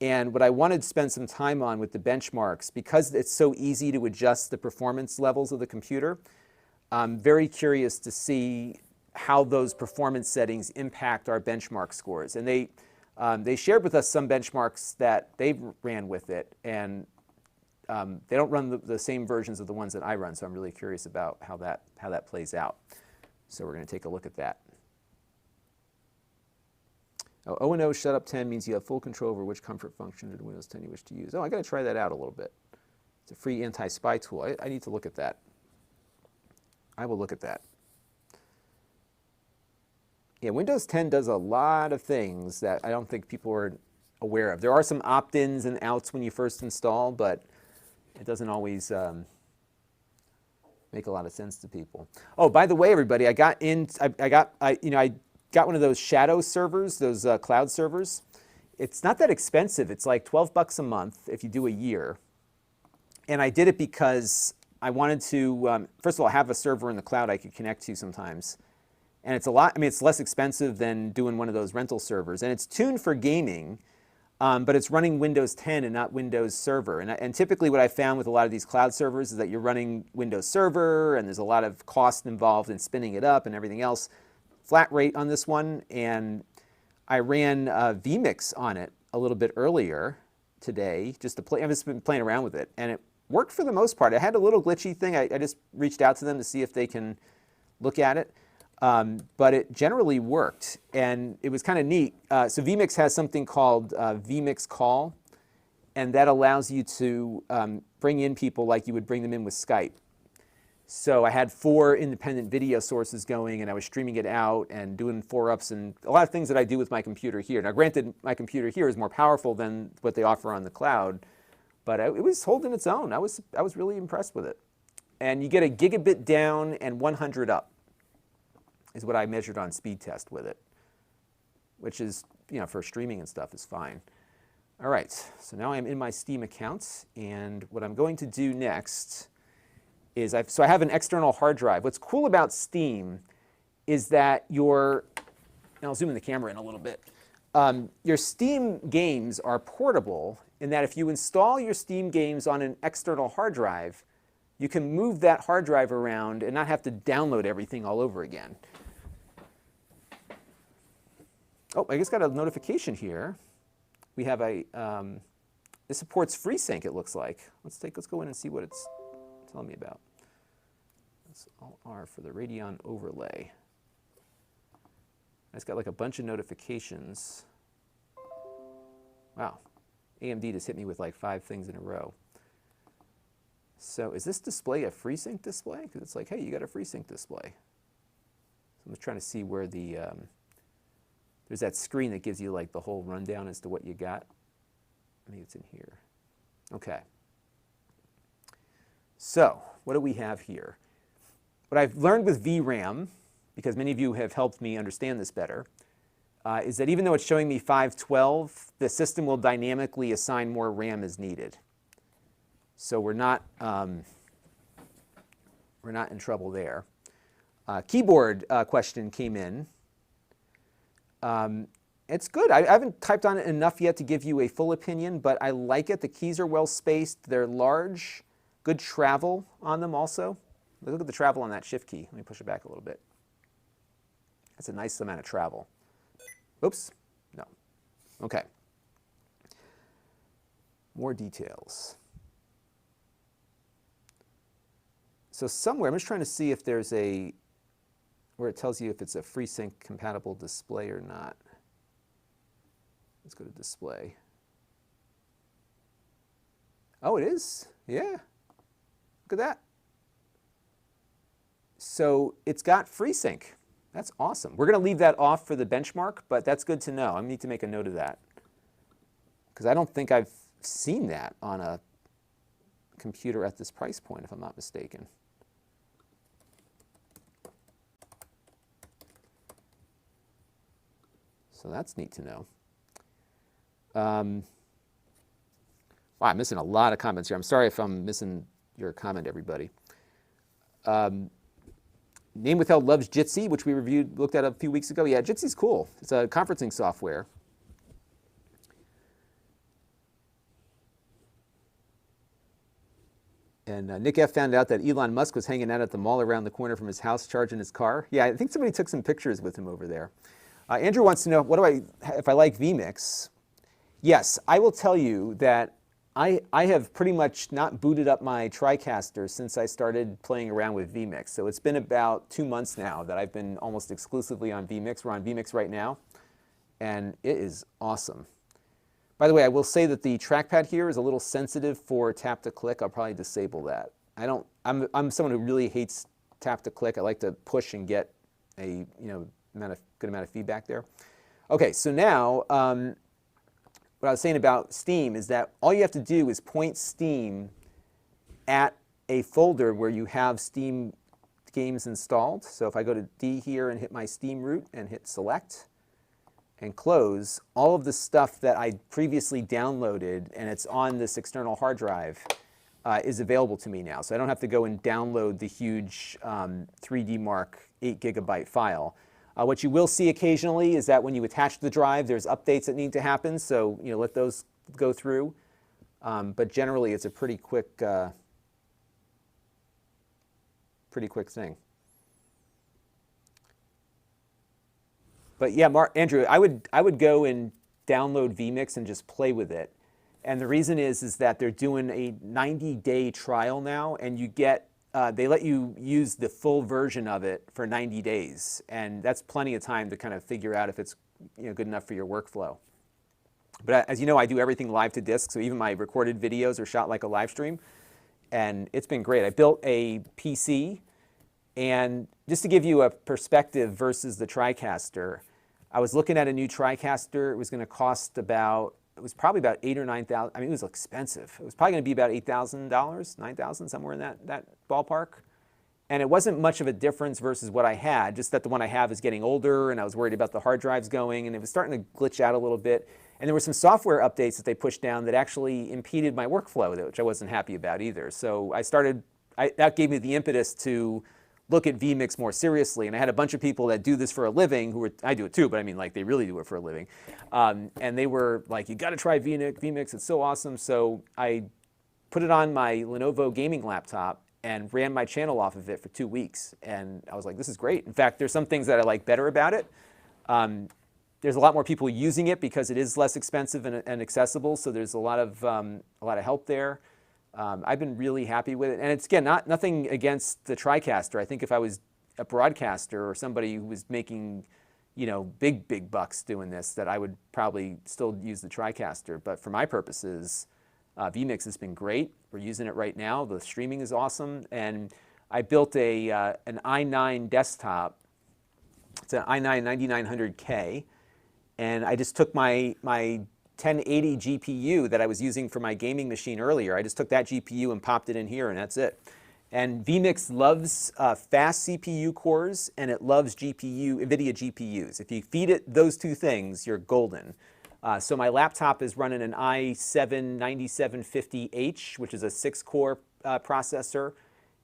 And what I wanted to spend some time on with the benchmarks, because it's so easy to adjust the performance levels of the computer, I'm very curious to see how those performance settings impact our benchmark scores. And they shared with us some benchmarks that they ran with it, and they don't run the same versions of the ones that I run, so I'm really curious about how that plays out. So we're going to take a look at that. Oh, O&O Shutup 10 means you have full control over which comfort function in Windows 10 you wish to use. Oh, I got to try that out a little bit. It's a free anti-spy tool. I need to look at that. I will look at that. Yeah, Windows 10 does a lot of things that I don't think people are aware of. There are some opt-ins and outs when you first install, but it doesn't always make a lot of sense to people. Oh, by the way, everybody, I got one of those shadow servers, those cloud servers. It's not that expensive. It's like $12 a month if you do a year. And I did it because I wanted to, first of all, have a server in the cloud I could connect to sometimes. And it's a lot, I mean, it's less expensive than doing one of those rental servers. And it's tuned for gaming, but it's running Windows 10 and not Windows Server. And typically what I found with a lot of these cloud servers is that you're running Windows Server, and there's a lot of cost involved in spinning it up and everything else. Flat rate on this one, and I ran vMix on it a little bit earlier today just to play. I've just been playing around with it, and it worked for the most part. I had a little glitchy thing. I just reached out to them to see if they can look at it, but it generally worked, and it was kind of neat. So vMix has something called vMix Call, and that allows you to bring in people like you would bring them in with Skype. So I had 4 independent video sources going, and I was streaming it out and doing 4-ups and a lot of things that I do with my computer here. Now, granted, my computer here is more powerful than what they offer on the cloud, but it was holding its own. I was really impressed with it. And you get a gigabit down and 100 up is what I measured on speed test with it, which is, for streaming and stuff is fine. All right, so now I'm in my Steam account, and what I'm going to do next is I have an external hard drive. What's cool about Steam is that and I'll zoom in the camera in a little bit. Your Steam games are portable in that if you install your Steam games on an external hard drive, you can move that hard drive around and not have to download everything all over again. Oh, I just got a notification here. We have this supports FreeSync, it looks like. Let's go in and see what it's telling me about. That's all R for the Radeon overlay. I just got like a bunch of notifications. Wow, AMD just hit me with like 5 things in a row. So is this display a FreeSync display? Because it's like, hey, you got a FreeSync display. So I'm just trying to see where there's that screen that gives you like the whole rundown as to what you got. Maybe it's in here. Okay. So what do we have here? What I've learned with VRAM, because many of you have helped me understand this better, is that even though it's showing me 512, the system will dynamically assign more RAM as needed. So we're not in trouble there. Keyboard question came in. It's good. I haven't typed on it enough yet to give you a full opinion, but I like it. The keys are well spaced. They're large. Good travel on them also. Look at the travel on that shift key. Let me push it back a little bit. That's a nice amount of travel. Oops. No. Okay. More details. So somewhere, I'm just trying to see if there's where it tells you if it's a FreeSync compatible display or not. Let's go to display. Oh, it is? Yeah. Look at that. So it's got FreeSync. That's awesome. We're going to leave that off for the benchmark, but that's good to know. I need to make a note of that because I don't think I've seen that on a computer at this price point, if I'm not mistaken. So that's neat to know. Wow, I'm missing a lot of comments here. I'm sorry if I'm missing your comment, everybody. Name Withheld loves Jitsi, which we looked at a few weeks ago. Yeah, Jitsi's cool. It's a conferencing software. And Nick F. found out that Elon Musk was hanging out at the mall around the corner from his house charging his car. Yeah, I think somebody took some pictures with him over there. Andrew wants to know, if I like vMix? Yes, I will tell you that I have pretty much not booted up my TriCaster since I started playing around with vMix. So it's been about 2 months now that I've been almost exclusively on vMix. We're on vMix right now, and it is awesome. By the way, I will say that the trackpad here is a little sensitive for tap to click. I'll probably disable that. I'm someone who really hates tap to click. I like to push and get a good amount of feedback there. Okay, so now what I was saying about Steam is that all you have to do is point Steam at a folder where you have Steam games installed. So if I go to D here and hit my Steam root and hit select and close, all of the stuff that I previously downloaded and it's on this external hard drive is available to me now. So I don't have to go and download the huge 3D Mark 8 GB file. What you will see occasionally is that when you attach the drive, there's updates that need to happen, so let those go through. But generally, it's a pretty quick thing. But yeah, Andrew, I would go and download vMix and just play with it. And the reason is that they're doing a 90-day trial now, and you get they let you use the full version of it for 90 days, and that's plenty of time to kind of figure out if it's good enough for your workflow. But as you know, I do everything live to disk, so even my recorded videos are shot like a live stream, and it's been great. I built a PC, and just to give you a perspective versus the TriCaster, I was looking at a new TriCaster. It was going to cost it was probably about $8,000 or $9,000. I mean, it was expensive. It was probably going to be about $8,000, $9,000, somewhere in that ballpark. And it wasn't much of a difference versus what I had, just that the one I have is getting older, and I was worried about the hard drives going, and it was starting to glitch out a little bit. And there were some software updates that they pushed down that actually impeded my workflow, which I wasn't happy about either. So that gave me the impetus to look at vMix more seriously. And I had a bunch of people that do this for a living I do it too, but I mean, like, they really do it for a living. And they were like, you got to try vMix, it's so awesome. So I put it on my Lenovo gaming laptop and ran my channel off of it for 2 weeks. And I was like, this is great. In fact, there's some things that I like better about it. There's a lot more people using it because it is less expensive and accessible. So there's a lot of help there. I've been really happy with it. And it's, again, nothing against the TriCaster. I think if I was a broadcaster or somebody who was making, big bucks doing this, that I would probably still use the TriCaster. But for my purposes, vMix has been great. We're using it right now. The streaming is awesome. And I built an i9 desktop. It's an i9 9900K. And I just took my 1080 GPU that I was using for my gaming machine earlier. I just took that GPU and popped it in here, and that's it. And vMix loves fast CPU cores, and it loves NVIDIA GPUs. If you feed it those two things, you're golden. So my laptop is running an i7 9750H, which is a 6-core processor,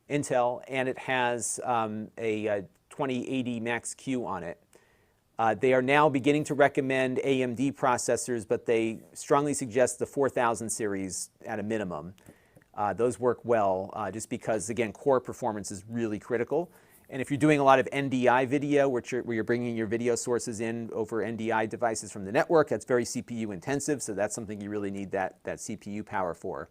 Intel, and it has a 2080 Max-Q on it. They are now beginning to recommend AMD processors, but they strongly suggest the 4000 series at a minimum. Those work well, just because, again, core performance is really critical. And if you're doing a lot of NDI video, where you're bringing your video sources in over NDI devices from the network, that's very CPU intensive, so that's something you really need that CPU power for.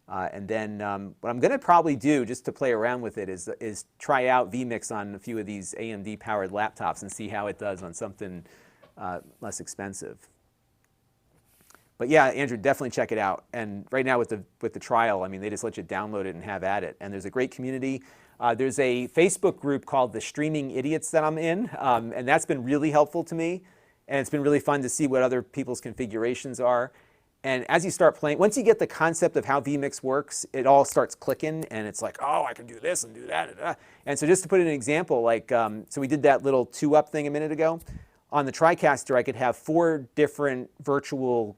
And then what I'm going to probably do, just to play around with it, is try out vMix on a few of these AMD-powered laptops and see how it does on something less expensive. But yeah, Andrew, definitely check it out. And right now with the trial, I mean, they just let you download it and have at it. And there's a great community. There's a Facebook group called the Streaming Idiots that I'm in, and that's been really helpful to me. And it's been really fun to see what other people's configurations are. And as you start playing, once you get the concept of how vMix works, it all starts clicking, and it's like, oh, I can do this and do that. And so just to put an example, like, so we did that little 2-up thing a minute ago. On the TriCaster, I could have 4 different virtual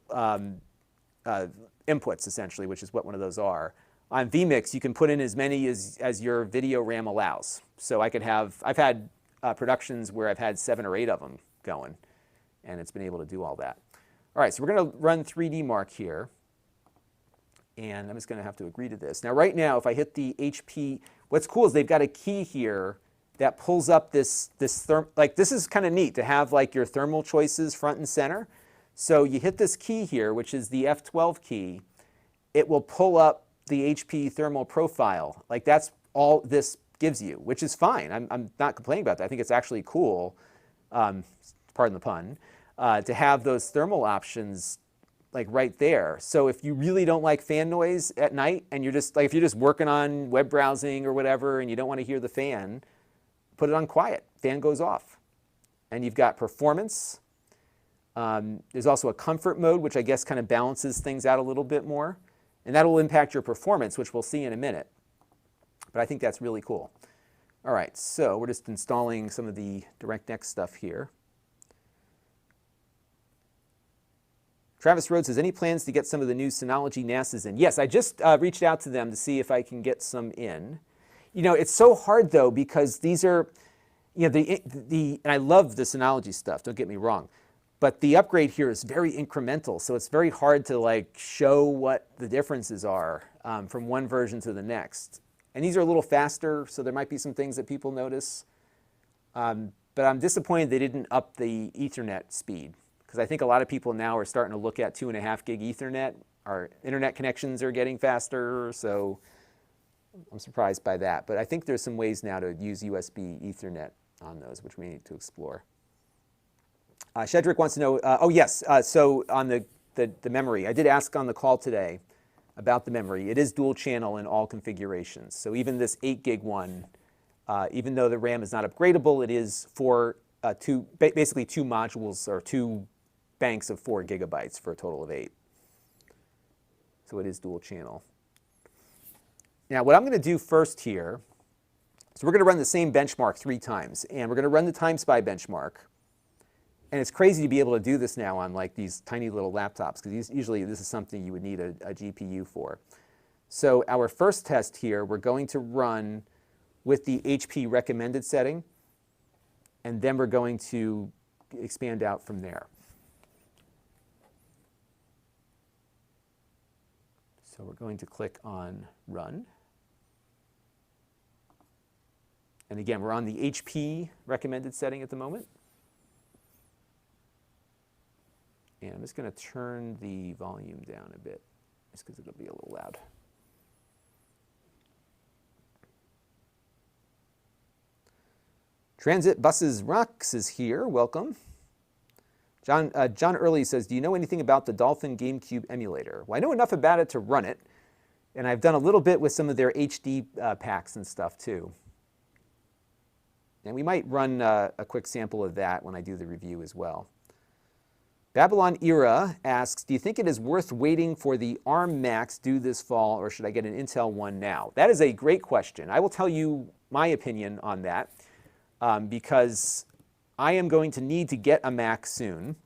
inputs, essentially, which is what one of those are. On vMix, you can put in as many as your video RAM allows. So I could have, I've had productions where I've had 7 or 8 of them going, and it's been able to do all that. All right, so we're going to run 3D Mark here, and I'm just going to have to agree to this. Now, right now, if I hit the HP, what's cool is they've got a key here that pulls up this like this is kind of neat to have like your thermal choices front and center. So you hit this key here, which is the F12 key. It will pull up the HP thermal profile. Like that's all this gives you, which is fine. I'm not complaining about that. I think it's actually cool, pardon the pun, to have those thermal options like right there. So if you really don't like fan noise at night and you're just like, if you're just working on web browsing or whatever and you don't want to hear the fan, put it on quiet. Fan goes off. And you've got performance. There's also a comfort mode, which I guess kind of balances things out a little bit more. And that'll impact your performance, which we'll see in a minute. But I think that's really cool. All right, so we're just installing some of the DirectX stuff here. Travis Rhodes says, any plans to get some of the new Synology NASs in? Yes, I just reached out to them to see if I can get some in. You know, it's so hard, though, because these are, you know, and I love the Synology stuff, don't get me wrong. But the upgrade here is very incremental, so it's very hard to, like, show what the differences are from one version to the next. And these are a little faster, so there might be some things that people notice. But I'm disappointed they didn't up the Ethernet speed, because I think a lot of people now are starting to look at 2.5 gig Ethernet. Our internet connections are getting faster, so I'm surprised by that. But I think there's some ways now to use USB Ethernet on those, which we need to explore. Shedrick wants to know, oh yes, so on the memory, I did ask on the call today about the memory. It is dual channel in all configurations. So even this 8 gig one, even though the RAM is not upgradable, it is for basically 2 modules or 2 banks of 4 gigabytes for a total of 8. So it is dual channel. Now what I'm going to do first here, so we're going to run the same benchmark 3 times, and we're going to run the TimeSpy benchmark. And it's crazy to be able to do this now on like these tiny little laptops, because usually this is something you would need a GPU for. So our first test here, we're going to run with the HP recommended setting, and then we're going to expand out from there. So we're going to click on Run. And again, we're on the HP recommended setting at the moment. And I'm just going to turn the volume down a bit, just because it'll be a little loud. Transit Buses Rocks is here. Welcome. John Early says, do you know anything about the Dolphin GameCube emulator? Well, I know enough about it to run it, and I've done a little bit with some of their HD packs and stuff too. And we might run a quick sample of that when I do the review as well. Babylon Era asks, do you think it is worth waiting for the ARM Macs due this fall, or should I get an Intel one now? That is a great question. I will tell you my opinion on that, because I am going to need to get a Mac soon,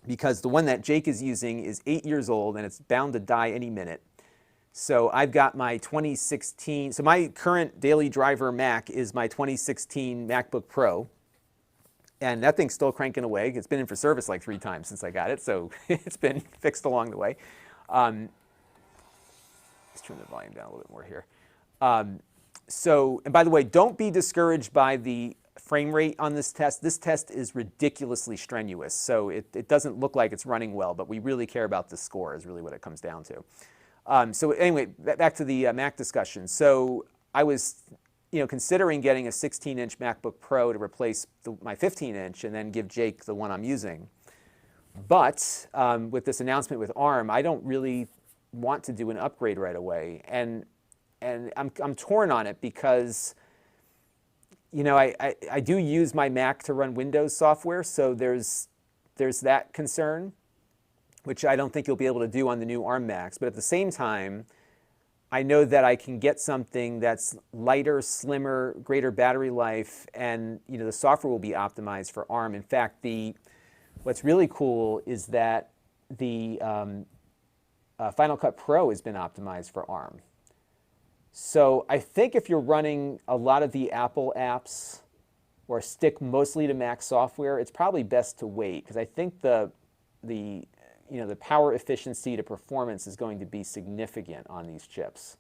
because the one that Jake is using is 8 years old and it's bound to die any minute. So I've got my 2016, so my current daily driver Mac is my 2016 MacBook Pro. And that thing's still cranking away. It's been in for service like 3 times since I got it, so it's been fixed along the way. Let's turn the volume down a little bit more here. And by the way, don't be discouraged by the frame rate on this test. This test is ridiculously strenuous, so it doesn't look like it's running well, but we really care about the score is really what it comes down to. So anyway, back to the Mac discussion. So I was considering getting a 16-inch MacBook Pro to replace my 15-inch and then give Jake the one I'm using. But with this announcement with ARM, I don't really want to do an upgrade right away. And I'm torn on it because, you know, I do use my Mac to run Windows software, so there's that concern, which I don't think you'll be able to do on the new ARM Macs. But at the same time, I know that I can get something that's lighter, slimmer, greater battery life, and you know the software will be optimized for ARM. In fact, what's really cool is that the Final Cut Pro has been optimized for ARM. So I think if you're running a lot of the Apple apps or stick mostly to Mac software, it's probably best to wait, because I think the power efficiency to performance is going to be significant on these chips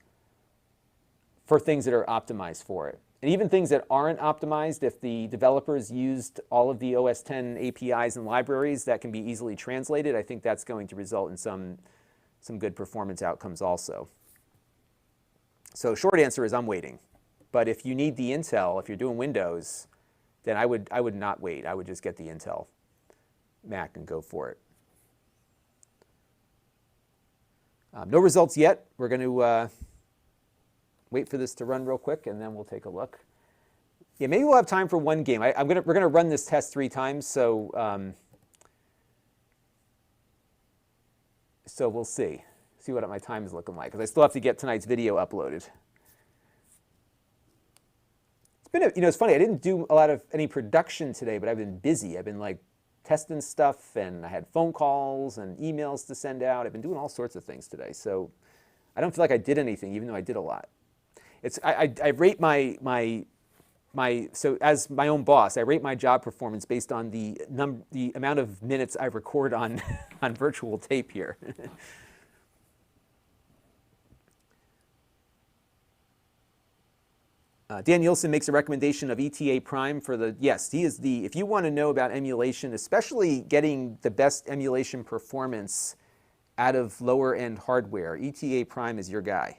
for things that are optimized for it. And even things that aren't optimized, if the developers used all of the OS X APIs and libraries that can be easily translated, I think that's going to result in some good performance outcomes also. So short answer is I'm waiting. But if you need the Intel, if you're doing Windows, then I would not wait. I would just get the Intel Mac and go for it. No results yet. We're going to wait for this to run real quick, and then we'll take a look. Yeah, maybe we'll have time for one game. We're going to run this test 3 times, so we'll see what my time is looking like, because I still have to get tonight's video uploaded. It's been it's funny. I didn't do a lot of any production today, but I've been busy. I've been like testing stuff, and I had phone calls and emails to send out. I've been doing all sorts of things today, so I don't feel like I did anything, even though I did a lot. I rate so as my own boss, I rate my job performance based on the amount of minutes I record on virtual tape here. Dan Nielsen makes a recommendation of ETA Prime for the, yes, he is if you want to know about emulation, especially getting the best emulation performance out of lower end hardware, ETA Prime is your guy.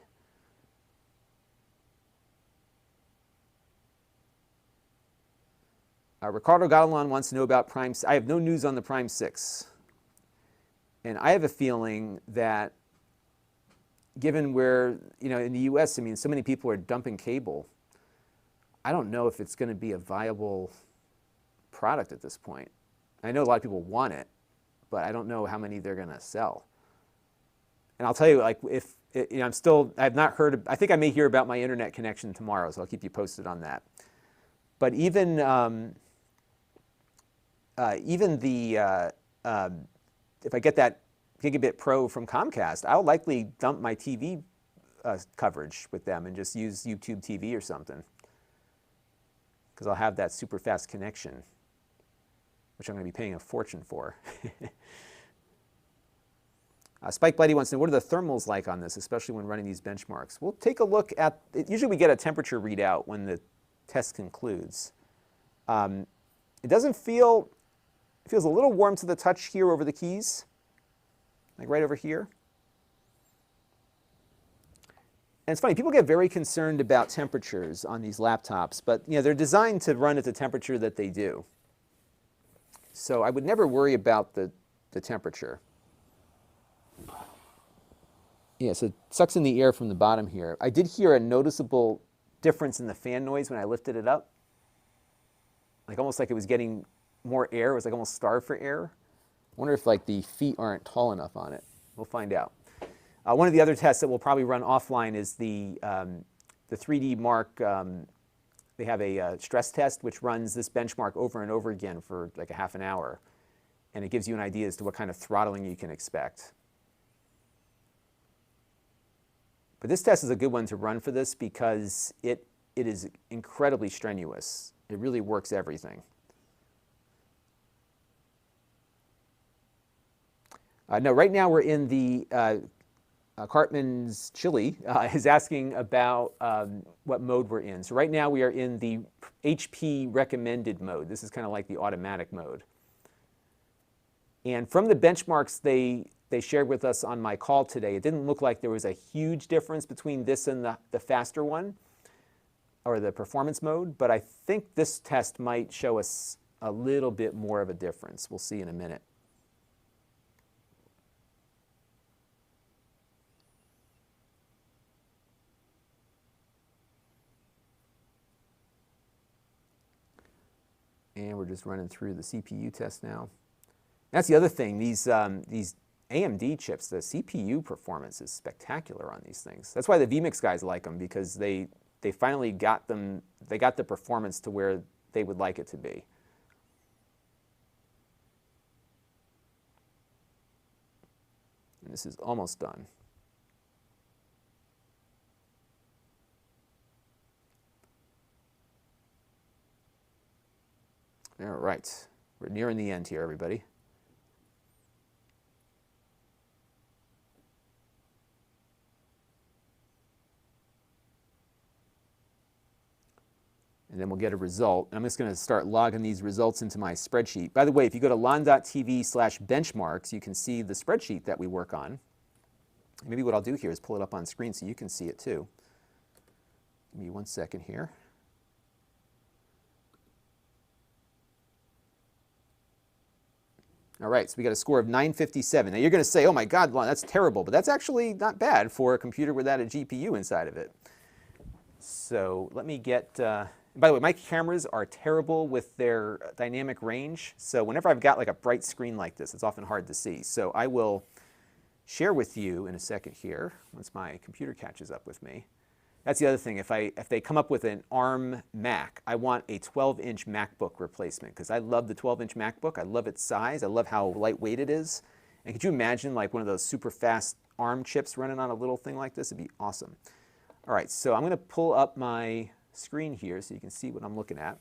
Ricardo Galan wants to know about Prime. I have no news on the Prime 6. And I have a feeling that given where, in the US, I mean, so many people are dumping cable, I don't know if it's going to be a viable product at this point. I know a lot of people want it, but I don't know how many they're going to sell. And I'll tell you, like, if I've not heard. I think I may hear about my internet connection tomorrow, so I'll keep you posted on that. But even if I get that Gigabit Pro from Comcast, I'll likely dump my TV coverage with them and just use YouTube TV or something, because I'll have that super fast connection, which I'm going to be paying a fortune for. Spike Blighty wants to know, what are the thermals like on this, especially when running these benchmarks? We'll take a look at it. Usually we get a temperature readout when the test concludes. It doesn't feel, it feels a little warm to the touch here over the keys, like right over here. And it's funny, people get very concerned about temperatures on these laptops, but they're designed to run at the temperature that they do. So I would never worry about the temperature. Yeah, so it sucks in the air from the bottom here. I did hear a noticeable difference in the fan noise when I lifted it up. Like almost like it was getting more air. It was like almost starved for air. I wonder if like the feet aren't tall enough on it. We'll find out. One of the other tests that we'll probably run offline is the 3D Mark. They have a stress test which runs this benchmark over and over again for like a half an hour. And it gives you an idea as to what kind of throttling you can expect. But this test is a good one to run for this because it is incredibly strenuous. It really works everything. No, right now we're in the, Cartman's Chili is asking about what mode we're in. So right now we are in the HP recommended mode. This is kind of like the automatic mode. And from the benchmarks they shared with us on my call today, it didn't look like there was a huge difference between this and the faster one, or the performance mode, but I think this test might show us a little bit more of a difference. We'll see in a minute. And we're just running through the CPU test now. That's the other thing. These AMD chips, the CPU performance is spectacular on these things. That's why the vMix guys like them, because they finally got them. They got the performance to where they would like it to be. And this is almost done. All right, we're nearing the end here, everybody. And then we'll get a result. I'm just going to start logging these results into my spreadsheet. By the way, if you go to Lon.TV/benchmarks, you can see the spreadsheet that we work on. Maybe what I'll do here is pull it up on screen so you can see it too. Give me 1 second here. All right, so we got a score of 957. Now you're going to say, oh my God, Lon, that's terrible. But that's actually not bad for a computer without a GPU inside of it. So let me get, by the way, my cameras are terrible with their dynamic range. So whenever I've got like a bright screen like this, it's often hard to see. So I will share with you in a second here, once my computer catches up with me. That's the other thing. If they come up with an ARM Mac, I want a 12-inch MacBook replacement because I love the 12-inch MacBook. I love its size. I love how lightweight it is. And could you imagine like one of those super fast ARM chips running on a little thing like this? It'd be awesome. All right, so I'm going to pull up my screen here so you can see what I'm looking at.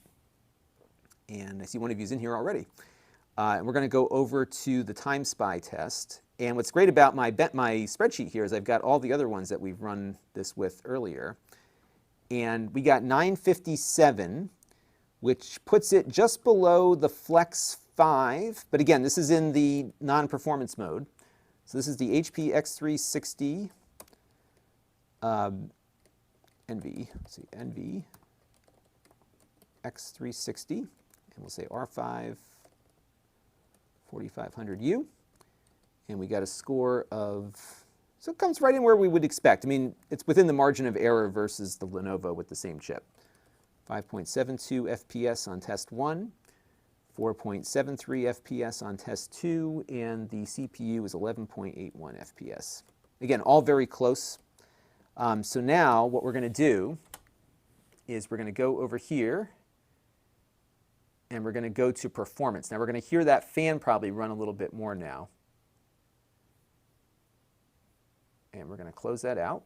And I see one of you's in here already. And we're going to go over to the Time Spy test. And what's great about my spreadsheet here is I've got all the other ones that we've run this with earlier. And we got 957, which puts it just below the Flex 5. But again, this is in the non-performance mode. So this is the HP X360 NV, let's see, NV X360, and we'll say R5 4500U. And we got a score of, so it comes right in where we would expect. I mean, it's within the margin of error versus the Lenovo with the same chip. 5.72 FPS on test 1, 4.73 FPS on test 2, and the CPU is 11.81 FPS. Again, all very close. So now what we're going to do is we're going to go over here and we're going to go to performance. Now we're going to hear that fan probably run a little bit more now. And we're going to close that out.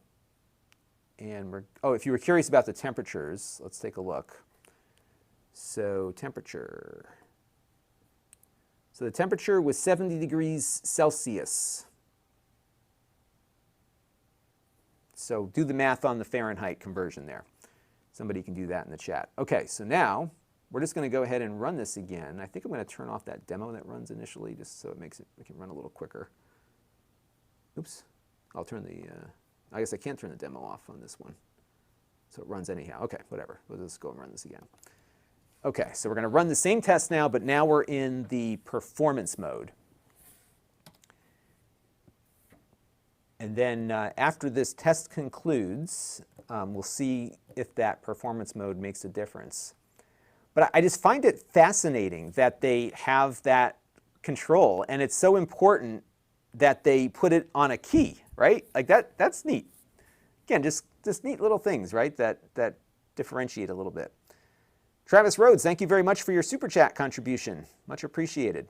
And oh, if you were curious about the temperatures, let's take a look. So temperature. So the temperature was 70 degrees Celsius. So do the math on the Fahrenheit conversion there. Somebody can do that in the chat. Okay, so now we're just going to go ahead and run this again. I think I'm going to turn off that demo that runs initially just so it makes it, we can run a little quicker. Oops. I'll turn the, I guess I can't turn the demo off on this one. So it runs anyhow. Okay, whatever. We'll just go and run this again. Okay, so we're going to run the same test now, but now we're in the performance mode. And then after this test concludes, we'll see if that performance mode makes a difference. But I just find it fascinating that they have that control, and it's so important that they put it on a key, right? Like that's neat. Again, just neat little things, right, that differentiate a little bit. Travis Rhodes, thank you very much for your Super Chat contribution. Much appreciated.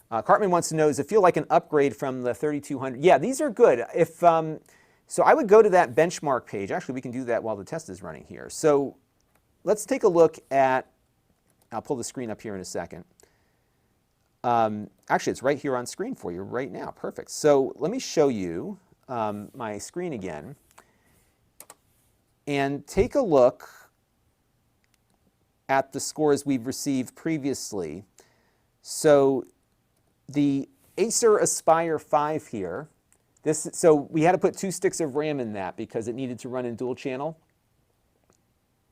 Cartman wants to know, does it feel like an upgrade from the 3200? Yeah, these are good. If so I would go to that benchmark page. Actually, we can do that while the test is running here. So let's take a look at, I'll pull the screen up here in a second. Actually, it's right here on screen for you right now. Perfect. So let me show you my screen again. And take a look at the scores we've received previously. So the Acer Aspire 5 here, so we had to put 2 sticks of RAM in that because it needed to run in dual channel.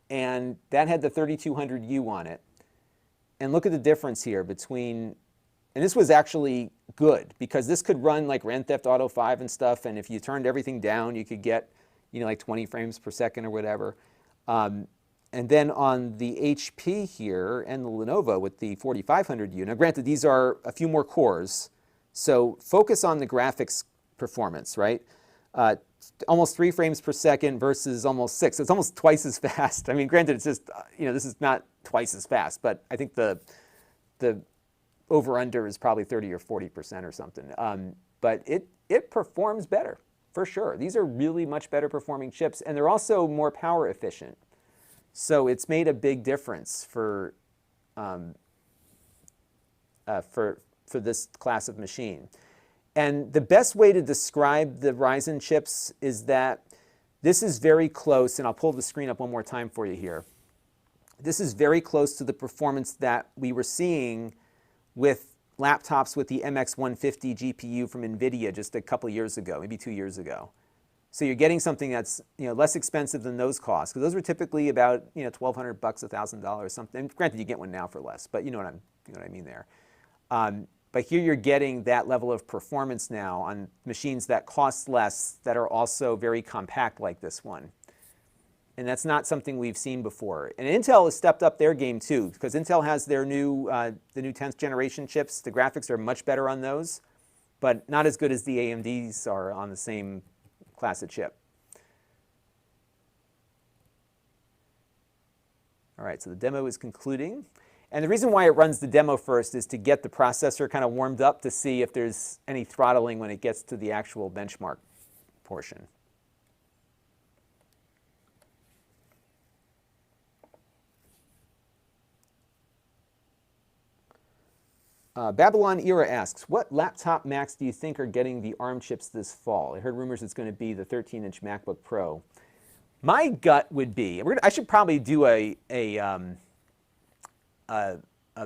And that had the 3200U on it. And look at the difference here between, and this was actually good because this could run like Grand Theft Auto 5 and stuff, and if you turned everything down, you could get, you know, like 20 frames per second or whatever. And And then on the HP here and the Lenovo with the 4500U, now granted these are a few more cores, so focus on the graphics performance, right? Almost 3 frames per second versus almost 6. It's almost twice as fast. I mean, granted, it's just, this is not twice as fast, but I think the over-under is probably 30 or 40% or something. But it performs better, for sure. These are really much better performing chips, and they're also more power efficient. So it's made a big difference for this class of machine. And the best way to describe the Ryzen chips is that this is very close, and I'll pull the screen up one more time for you here. This is very close to the performance that we were seeing with laptops with the MX150 GPU from NVIDIA just a couple years ago, maybe 2 years ago. So you're getting something that's less expensive than those costs, because those were typically about $1,200, $1,000, something. Granted, you get one now for less, but you know what I mean there. But here you're getting that level of performance now on machines that cost less, that are also very compact like this one. And that's not something we've seen before. And Intel has stepped up their game too, because Intel has their new, the new 10th generation chips. The graphics are much better on those, but not as good as the AMDs are on the same class of chip. All right, so the demo is concluding. And the reason why it runs the demo first is to get the processor kind of warmed up to see if there's any throttling when it gets to the actual benchmark portion. Babylon Era asks, what laptop Macs do you think are getting the ARM chips this fall? I heard rumors it's going to be the 13-inch MacBook Pro. My gut would be, I should probably do a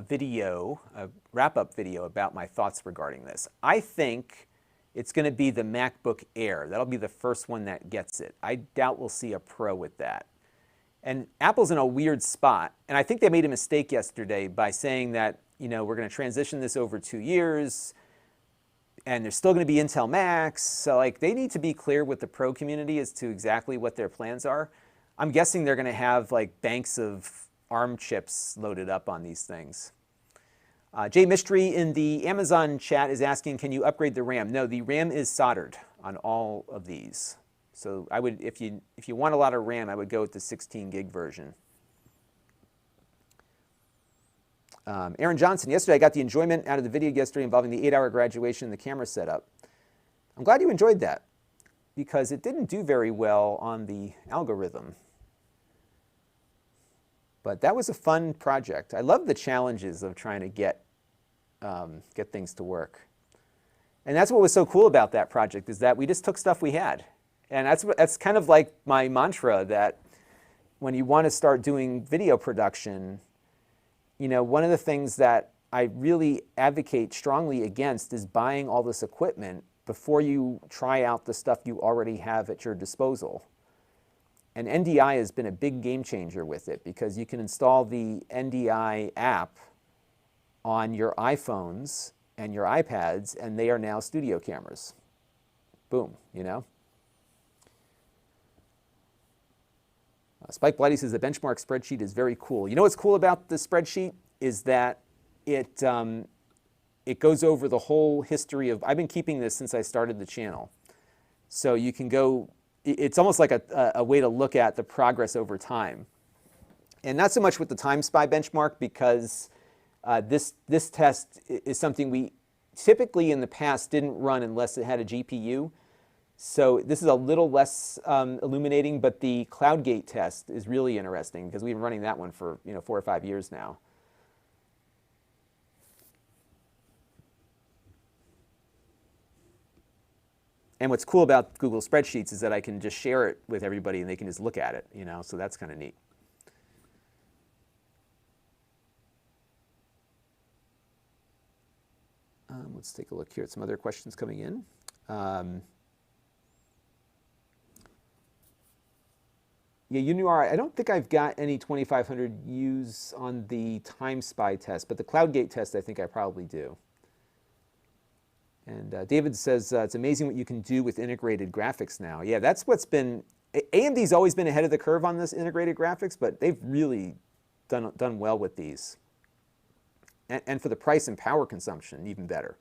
video, a wrap-up video about my thoughts regarding this. I think it's going to be the MacBook Air. That'll be the first one that gets it. I doubt we'll see a Pro with that. And Apple's in a weird spot, and I think they made a mistake yesterday by saying that we're going to transition this over 2 years, and there's still going to be Intel Macs. So they need to be clear with the Pro community as to exactly what their plans are. I'm guessing they're going to have banks of ARM chips loaded up on these things. Jay Mystery in the Amazon chat is asking, can you upgrade the RAM? No, the RAM is soldered on all of these. So I would, if you want a lot of RAM, I would go with the 16 gig version. Aaron Johnson, yesterday I got the enjoyment out of the video yesterday involving the 8-hour graduation and the camera setup. I'm glad you enjoyed that, because it didn't do very well on the algorithm. But that was a fun project. I love the challenges of trying to get things to work. And that's what was so cool about that project, is that we just took stuff we had. And that's kind of like my mantra, that when you want to start doing video production, one of the things that I really advocate strongly against is buying all this equipment before you try out the stuff you already have at your disposal. And NDI has been a big game changer with it, because you can install the NDI app on your iPhones and your iPads, and they are now studio cameras. Boom, Spike Blighty says the benchmark spreadsheet is very cool. You know what's cool about the spreadsheet is that it goes over the whole history of, I've been keeping this since I started the channel. So you can go, it's almost like a way to look at the progress over time. And not so much with the Time Spy benchmark, because this test is something we typically in the past didn't run unless it had a GPU. So this is a little less illuminating, but the CloudGate test is really interesting, because we've been running that one for 4 or 5 years now. And what's cool about Google Spreadsheets is that I can just share it with everybody and they can just look at it, so that's kind of neat. Let's take a look here at some other questions coming in. Yeah, I don't think I've got any 2500 U's on the Time Spy test, but the CloudGate test I think I probably do. And David says, it's amazing what you can do with integrated graphics now. Yeah, that's what's been AMD's always been ahead of the curve on this integrated graphics, but they've really done well with these. And for the price and power consumption, even better.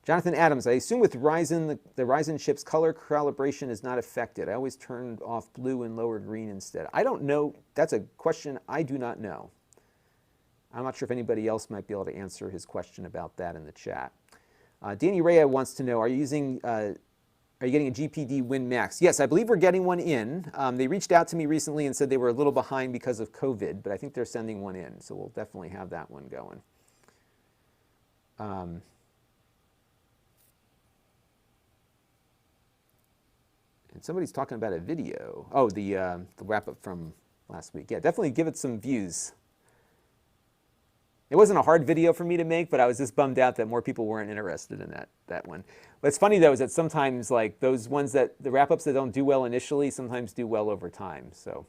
Jonathan Adams, I assume with Ryzen, the Ryzen chip's color calibration is not affected. I always turned off blue and lower green instead. I don't know. That's a question I do not know. I'm not sure if anybody else might be able to answer his question about that in the chat. Danny Rea wants to know, are you getting a GPD Win Max? Yes, I believe we're getting one in. They reached out to me recently and said they were a little behind because of COVID, but I think they're sending one in, so we'll definitely have that one going. And somebody's talking about a video. Oh, the wrap-up from last week. Yeah, definitely give it some views. It wasn't a hard video for me to make, but I was just bummed out that more people weren't interested in that one. What's funny, though, is that sometimes like those ones the wrap-ups that don't do well initially sometimes do well over time. So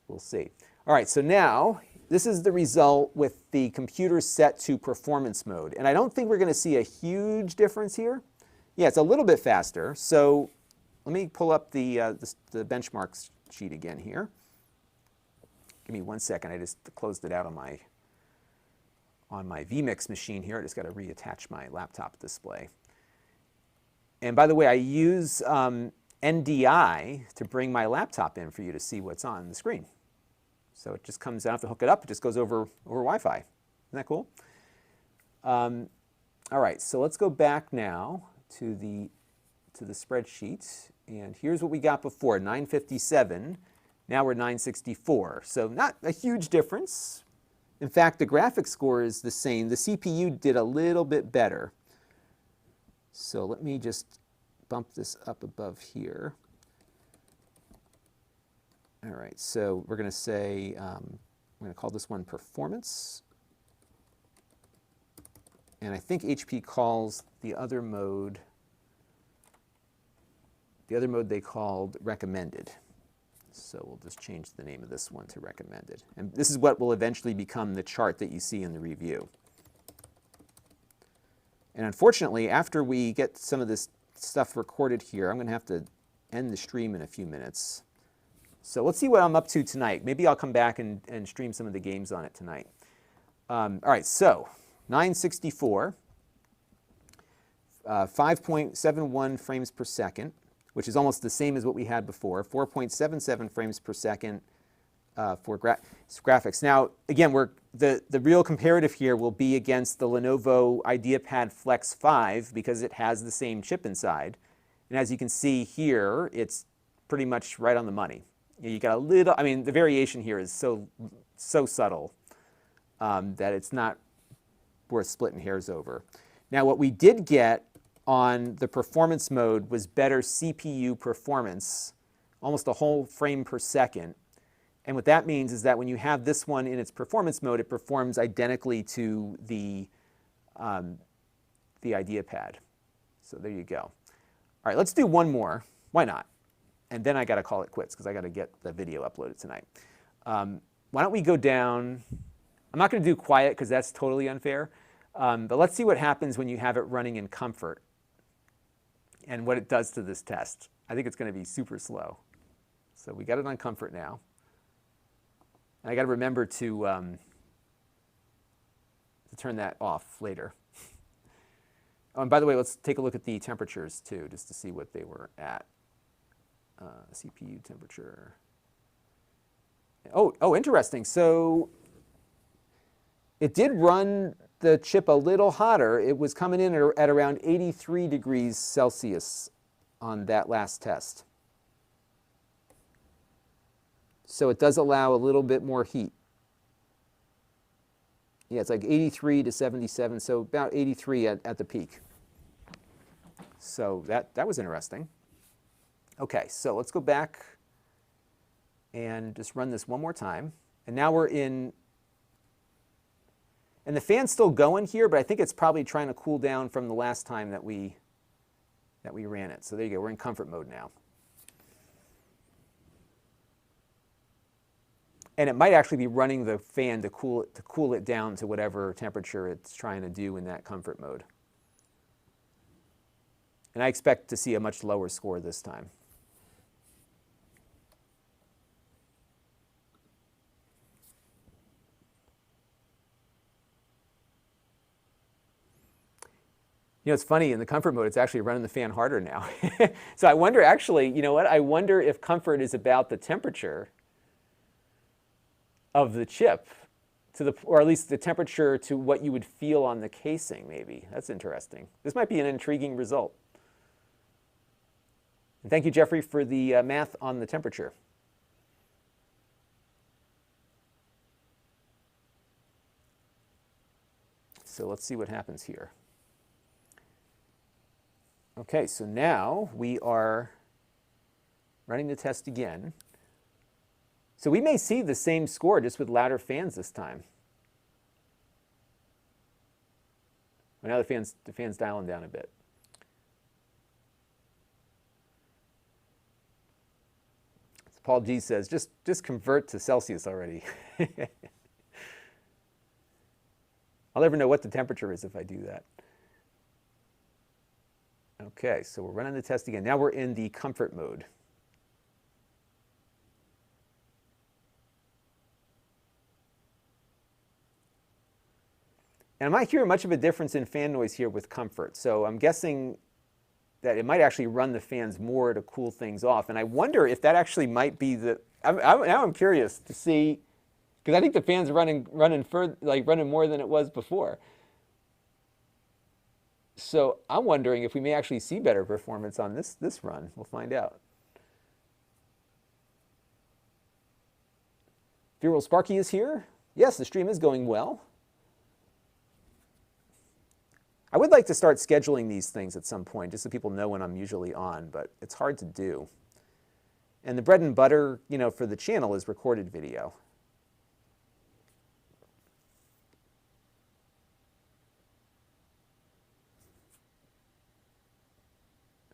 we'll see. All right, so now this is the result with the computer set to performance mode. And I don't think we're going to see a huge difference here. Yeah, it's a little bit faster. So let me pull up the benchmarks sheet again here. Give me 1 second. I just closed it out on my vMix machine here. I just got to reattach my laptop display. And by the way, I use NDI to bring my laptop in for you to see what's on the screen. So it just comes, I don't have to hook it up, it just goes over Wi-Fi. Isn't that cool? All right, so let's go back now to the spreadsheet. And here's what we got before, 957. Now we're 964. So not a huge difference. In fact, the graphics score is the same. The CPU did a little bit better. So let me just bump this up above here. All right, so we're going to say, I'm going to call this one performance. And I think HP calls the other mode they called recommended. So we'll just change the name of this one to recommended. And this is what will eventually become the chart that you see in the review. And unfortunately, after we get some of this stuff recorded here, I'm going to have to end the stream in a few minutes. So let's see what I'm up to tonight. Maybe I'll come back and stream some of the games on it tonight. All right, so 964, 5.71 frames per second, which is almost the same as what we had before, 4.77 frames per second for graphics. Now, again, the real comparative here will be against the Lenovo IdeaPad Flex 5 because it has the same chip inside. And as you can see here, it's pretty much right on the money. You got a little, I mean, the variation here is so subtle that it's not worth splitting hairs over. Now, what we did get on the performance mode was better CPU performance, almost a whole frame per second. And what that means is that when you have this one in its performance mode, it performs identically to the IdeaPad. So there you go. All right, let's do one more. Why not? And then I got to call it quits because I got to get the video uploaded tonight. Why don't we go down? I'm not going to do quiet because that's totally unfair. But let's see what happens when you have it running in comfort and what it does to this test. I think it's going to be super slow. So we got it on comfort now. And I got to remember to turn that off later. Oh, and by the way, let's take a look at the temperatures too, just to see what they were at. CPU temperature. Oh, interesting. So it did run the chip a little hotter. It was coming in at around 83 degrees Celsius on that last test. So it does allow a little bit more heat. Yeah, it's like 83 to 77, so about 83 at the peak. So that was interesting. Okay, so let's go back and just run this one more time. And now we're in, and the fan's still going here, but I think it's probably trying to cool down from the last time that we ran it. So there you go, we're in comfort mode now. And it might actually be running the fan to cool it down to whatever temperature it's trying to do in that comfort mode. And I expect to see a much lower score this time. You know, it's funny, in the comfort mode, it's actually running the fan harder now. So I wonder, actually, you know what? I wonder if comfort is about the temperature of the chip, or at least the temperature to what you would feel on the casing, maybe. That's interesting. This might be an intriguing result. And thank you, Jeffrey, for the math on the temperature. So let's see what happens here. Okay, so now we are running the test again. So we may see the same score just with louder fans this time. Well, now the fan's dialing down a bit. So Paul G says, just convert to Celsius already. I'll never know what the temperature is if I do that. Okay, so we're running the test again. Now we're in the comfort mode. And I'm not hearing much of a difference in fan noise here with comfort. So I'm guessing that it might actually run the fans more to cool things off. And I wonder if that actually might be the, now I'm curious to see, because I think the fan's running more than it was before. So I'm wondering if we may actually see better performance on this run. We'll find out. Viral Sparky is here. Yes, the stream is going well. I would like to start scheduling these things at some point, just so people know when I'm usually on, but it's hard to do. And the bread and butter, you know, for the channel is recorded video.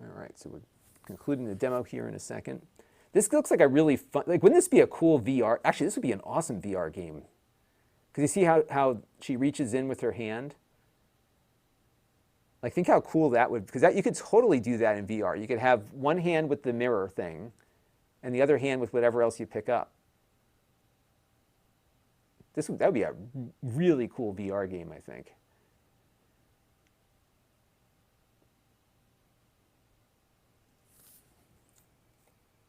All right, so we're concluding the demo here in a second. This looks like a really fun, like, wouldn't this be a cool VR? Actually, this would be an awesome VR game. Because you see how she reaches in with her hand? Like, think how cool that would, because you could totally do that in VR. You could have one hand with the mirror thing and the other hand with whatever else you pick up. That would be a really cool VR game, I think.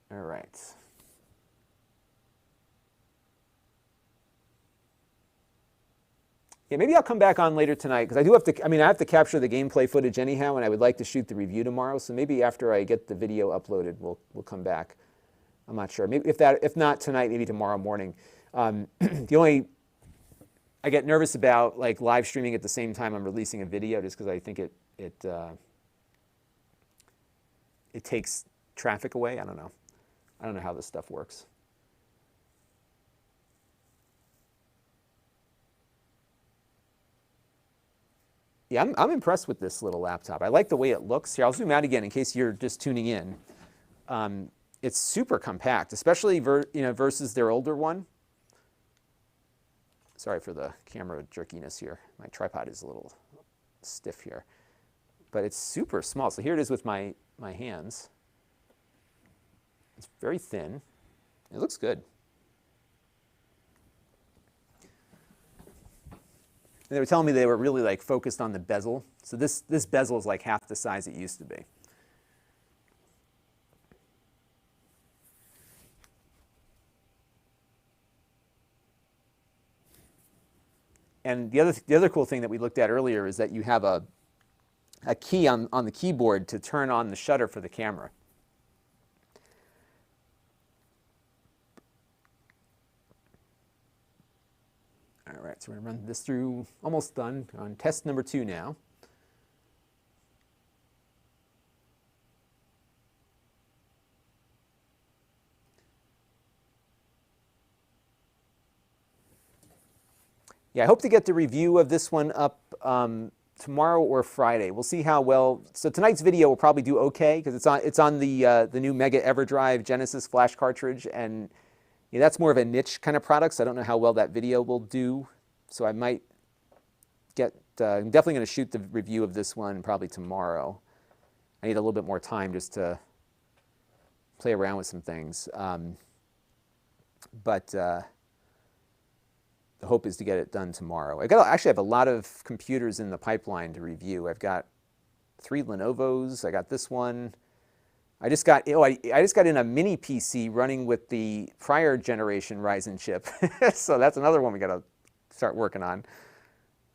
All right. Yeah, maybe I'll come back on later tonight, because I do have to, I have to capture the gameplay footage anyhow, and I would like to shoot the review tomorrow. So maybe after I get the video uploaded, we'll come back. I'm not sure. Maybe if not tonight, maybe tomorrow morning. I get nervous about like live streaming at the same time I'm releasing a video, just because I think it takes traffic away. I don't know. I don't know how this stuff works. Yeah, I'm impressed with this little laptop. I like the way it looks. Here, I'll zoom out again in case you're just tuning in. It's super compact, especially versus their older one. Sorry for the camera jerkiness here. My tripod is a little stiff here. But it's super small. So here it is with my hands. It's very thin. It looks good. And they were telling me they were really like focused on the bezel. So this bezel is like half the size it used to be. And the other cool thing that we looked at earlier is that you have a key on the keyboard to turn on the shutter for the camera. All right, so we're going to run this through, almost done, on test number 2 now. Yeah, I hope to get the review of this one up tomorrow or Friday. We'll see how well. So tonight's video will probably do okay, because it's on the new Mega EverDrive Genesis flash cartridge, and yeah, that's more of a niche kind of product, so I don't know how well that video will do. So I might get, I'm definitely going to shoot the review of this one probably tomorrow. I need a little bit more time just to play around with some things. But the hope is to get it done tomorrow. Actually have a lot of computers in the pipeline to review. I've got 3 Lenovo's. I got this one. I just got in a mini PC running with the prior generation Ryzen chip. So that's another one we got to start working on.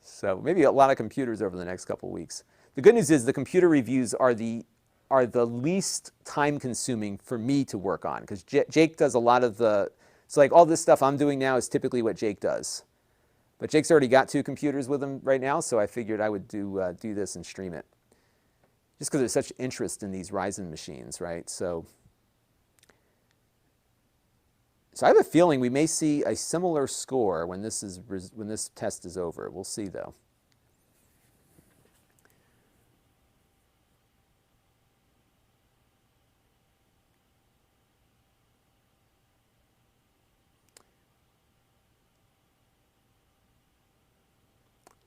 So maybe a lot of computers over the next couple of weeks. The good news is the computer reviews are the least time consuming for me to work on, because Jake does a lot of the, so like all this stuff I'm doing now is typically what Jake does. But Jake's already got 2 computers with him right now, so I figured I would do this and stream it. Just because there's such interest in these Ryzen machines, right? So I have a feeling we may see a similar score when this test is over. We'll see, though.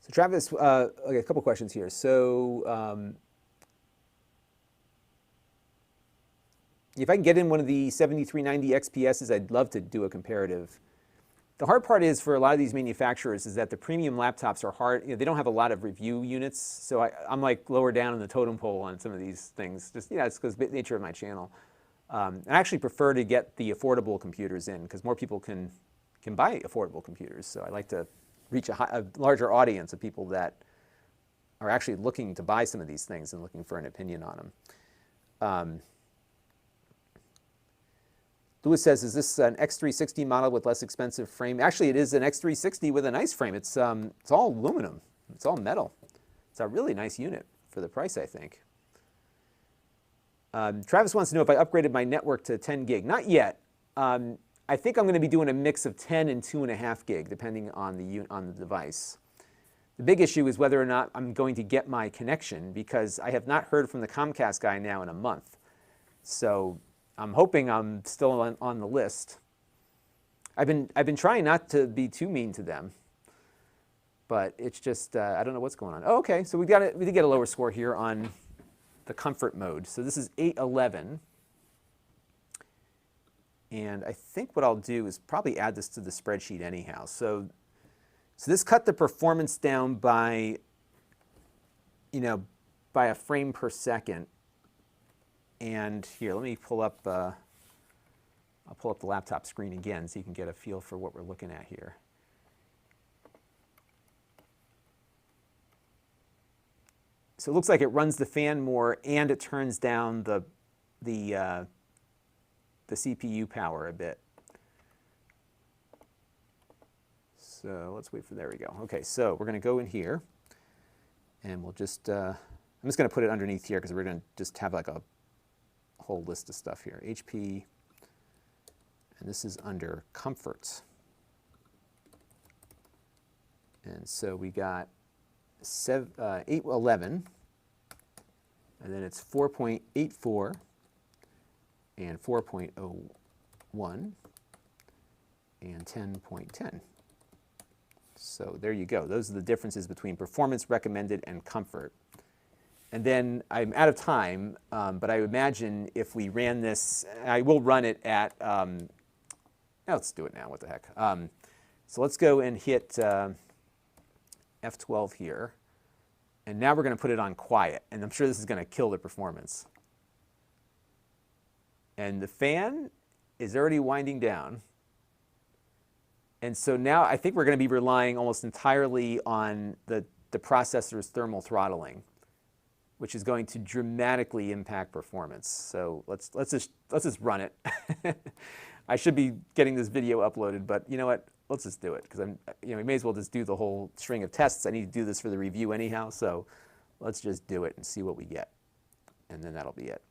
So Travis, okay, a couple questions here. So if I can get in one of the 7390 XPSs, I'd love to do a comparative. The hard part is for a lot of these manufacturers is that the premium laptops are hard. You know, they don't have a lot of review units, so I'm like lower down in the totem pole on some of these things. Just, you know, it's because of the nature of my channel. I actually prefer to get the affordable computers in because more people can buy affordable computers. So I like to reach a larger audience of people that are actually looking to buy some of these things and looking for an opinion on them. Lewis says, is this an X360 model with less expensive frame? Actually, it is an X360 with a nice frame. It's all aluminum. It's all metal. It's a really nice unit for the price, I think. Travis wants to know if I upgraded my network to 10 gig. Not yet. I think I'm going to be doing a mix of 10 and 2.5 gig, depending on the device. The big issue is whether or not I'm going to get my connection, because I have not heard from the Comcast guy now in a month. So I'm hoping I'm still on the list. I've been trying not to be too mean to them, but it's just I don't know what's going on. Oh, okay, so we did get a lower score here on the comfort mode. So this is 811, and I think what I'll do is probably add this to the spreadsheet anyhow. So this cut the performance down by, by a frame per second. And here, let me pull up, I'll pull up the laptop screen again so you can get a feel for what we're looking at here. So it looks like it runs the fan more and it turns down the CPU power a bit. So let's wait for, there we go. Okay, so we're going to go in here and we'll just, I'm just going to put it underneath here because we're going to just have like a whole list of stuff here. HP, and this is under comfort. And so we got 811, and then it's 4.84 and 4.01 and 10.10. So there you go. Those are the differences between performance recommended and comfort. And then I'm out of time, but I imagine if we ran this, I will run it at, let's do it now, what the heck. So let's go and hit F12 here. And now we're going to put it on quiet. And I'm sure this is going to kill the performance. And the fan is already winding down. And so now I think we're going to be relying almost entirely on the processor's thermal throttling, which is going to dramatically impact performance. So let's just run it. I should be getting this video uploaded, but you know what? Let's just do it because we may as well just do the whole string of tests. I need to do this for the review anyhow, so let's just do it and see what we get, and then that'll be it.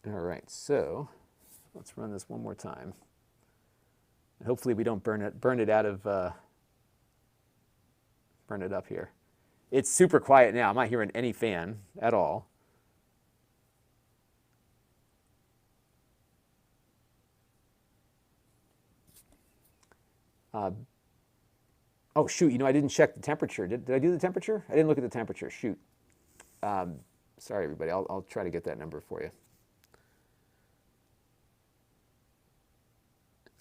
All right, so let's run this one more time. And hopefully we don't burn it out of, burn it up here. It's super quiet now. I'm not hearing any fan at all. Oh shoot, I didn't check the temperature. Did I do the temperature? I didn't look at the temperature, shoot. Sorry everybody, I'll try to get that number for you.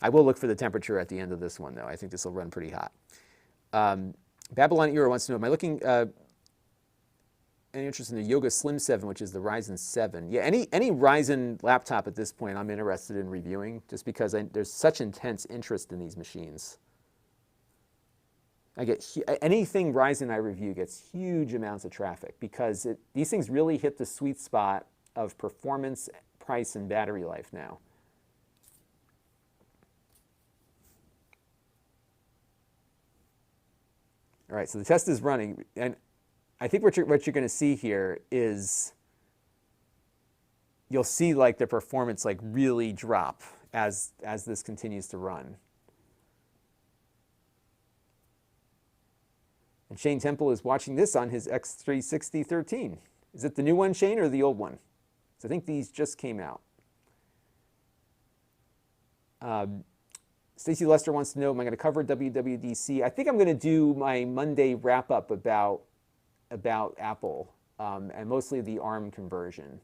I will look for the temperature at the end of this one, though. I think this will run pretty hot. Babylon Era wants to know, am I looking any interest in the Yoga Slim 7, which is the Ryzen 7? Yeah, any Ryzen laptop at this point I'm interested in reviewing, just because there's such intense interest in these machines. Anything Ryzen I review gets huge amounts of traffic because these things really hit the sweet spot of performance, price, and battery life now. All right, so the test is running, and I think what you're going to see here is you'll see like the performance like really drop as this continues to run. And Shane Temple is watching this on his X360 13. Is it the new one, Shane, or the old one? So I think these just came out. Stacy Lester wants to know, am I going to cover WWDC? I think I'm going to do my Monday wrap-up about Apple and mostly the ARM conversion.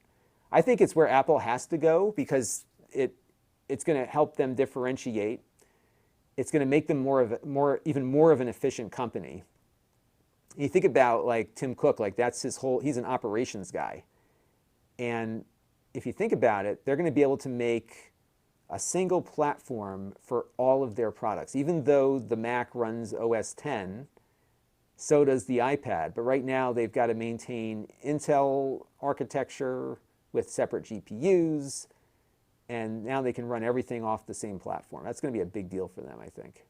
I think it's where Apple has to go because it's going to help them differentiate. It's going to make them even more of an efficient company. You think about like Tim Cook, like that's he's an operations guy. And if you think about it, they're going to be able to make a single platform for all of their products. Even though the Mac runs OS X, so does the iPad. But right now they've got to maintain Intel architecture with separate GPUs. And now they can run everything off the same platform. That's going to be a big deal for them, I think.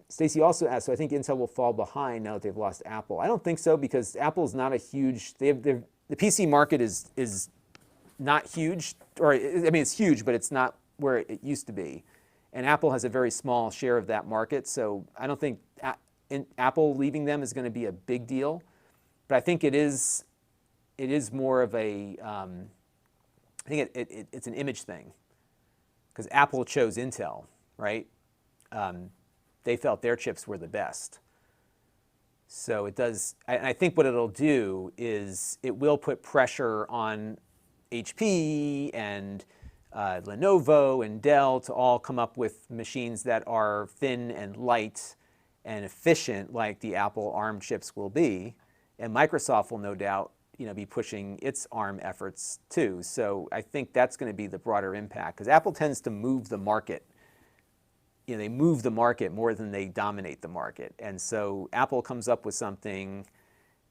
Stacy also asked, so I think Intel will fall behind now that they've lost Apple. I don't think so because Apple's not a huge, the PC market is not huge, or I mean it's huge, but it's not where it used to be. And Apple has a very small share of that market, so I don't think Apple leaving them is going to be a big deal. But I think it is more of a, I think it's an image thing because Apple chose Intel, right? They felt their chips were the best. So it does, and I think what it'll do is it will put pressure on HP and Lenovo and Dell to all come up with machines that are thin and light and efficient like the Apple ARM chips will be. And Microsoft will no doubt be pushing its ARM efforts too. So I think that's going to be the broader impact because Apple tends to move the market. They move the market more than they dominate the market. And so Apple comes up with something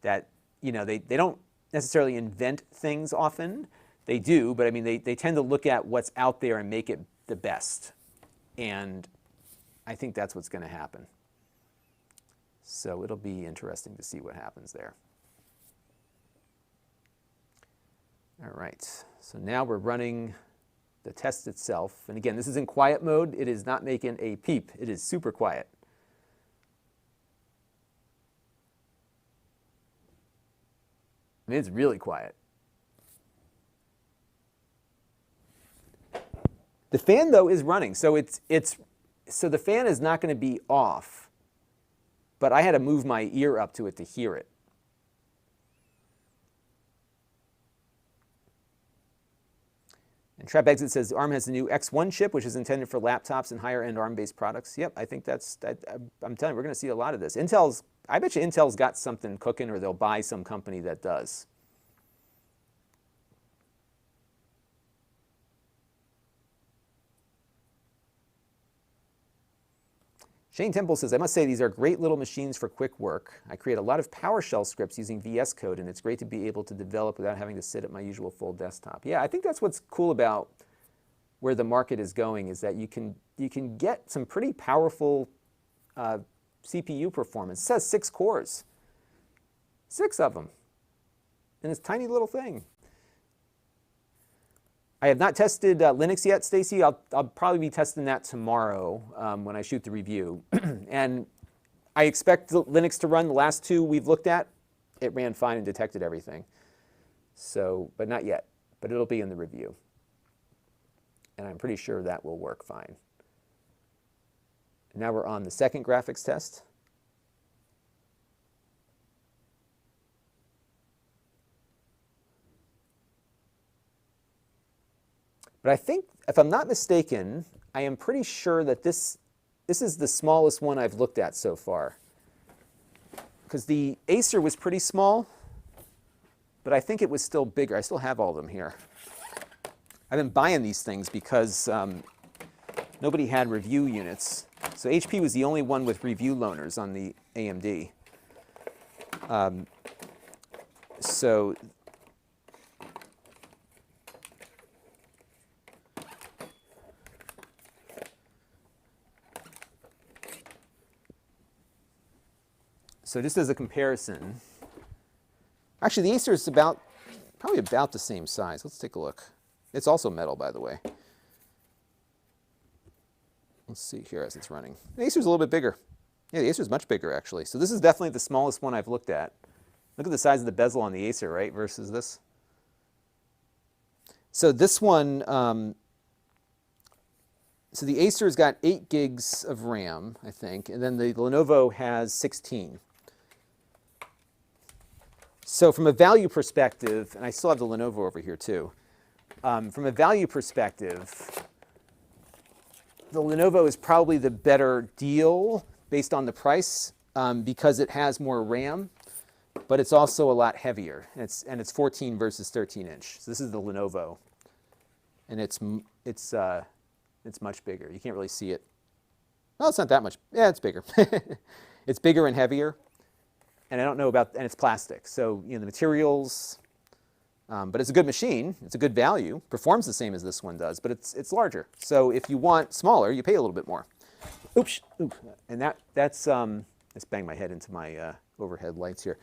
that, they don't necessarily invent things often. They do, but I mean, they tend to look at what's out there and make it the best. And I think that's what's going to happen. So it'll be interesting to see what happens there. All right, so now we're running the test itself. And again, this is in quiet mode. It is not making a peep. It is super quiet. I mean, it's really quiet. The fan, though, is running. So so the fan is not going to be off, but I had to move my ear up to it to hear it. And Trap Exit says ARM has a new X1 chip, which is intended for laptops and higher-end ARM-based products. Yep, I think I'm telling you, we're going to see a lot of this. I bet you Intel's got something cooking, or they'll buy some company that does. Shane Temple says, I must say these are great little machines for quick work. I create a lot of PowerShell scripts using VS Code, and it's great to be able to develop without having to sit at my usual full desktop. Yeah, I think that's what's cool about where the market is going, is that you can get some pretty powerful CPU performance. It says 6 cores. 6 of them in this tiny little thing. I have not tested Linux yet, Stacy. I'll probably be testing that tomorrow when I shoot the review. And I expect Linux to run. The last 2 we've looked at, it ran fine and detected everything. So, but not yet. But it'll be in the review. And I'm pretty sure that will work fine. Now we're on the second graphics test. But But I think, if I'm not mistaken, I am pretty sure that this is the smallest one I've looked at so far. Because the Acer was pretty small, but I think it was still bigger. I still have all of them here. I've been buying these things because nobody had review units. So HP was the only one with review loaners on the AMD. So just as a comparison, actually the Acer is probably about the same size. Let's take a look. It's also metal, by the way. Let's see here as it's running. The Acer's a little bit bigger. Yeah, the Acer's much bigger, actually. So this is definitely the smallest one I've looked at. Look at the size of the bezel on the Acer, right, versus this. So this one, so the Acer's got 8 gigs of RAM, I think, and then the Lenovo has 16. So from a value perspective, and I still have the Lenovo over here too, from a value perspective, the Lenovo is probably the better deal based on the price because it has more RAM, but it's also a lot heavier. And it's 14 versus 13 inch. So this is the Lenovo, and it's much bigger. You can't really see it. Well, it's not that much. Yeah, it's bigger. It's bigger and heavier. And I don't know about, and it's plastic. So, you know, the materials, but it's a good machine. It's a good value. Performs the same as this one does, but it's larger. So if you want smaller, you pay a little bit more. Oops. And that's let's bang my head into my overhead lights here.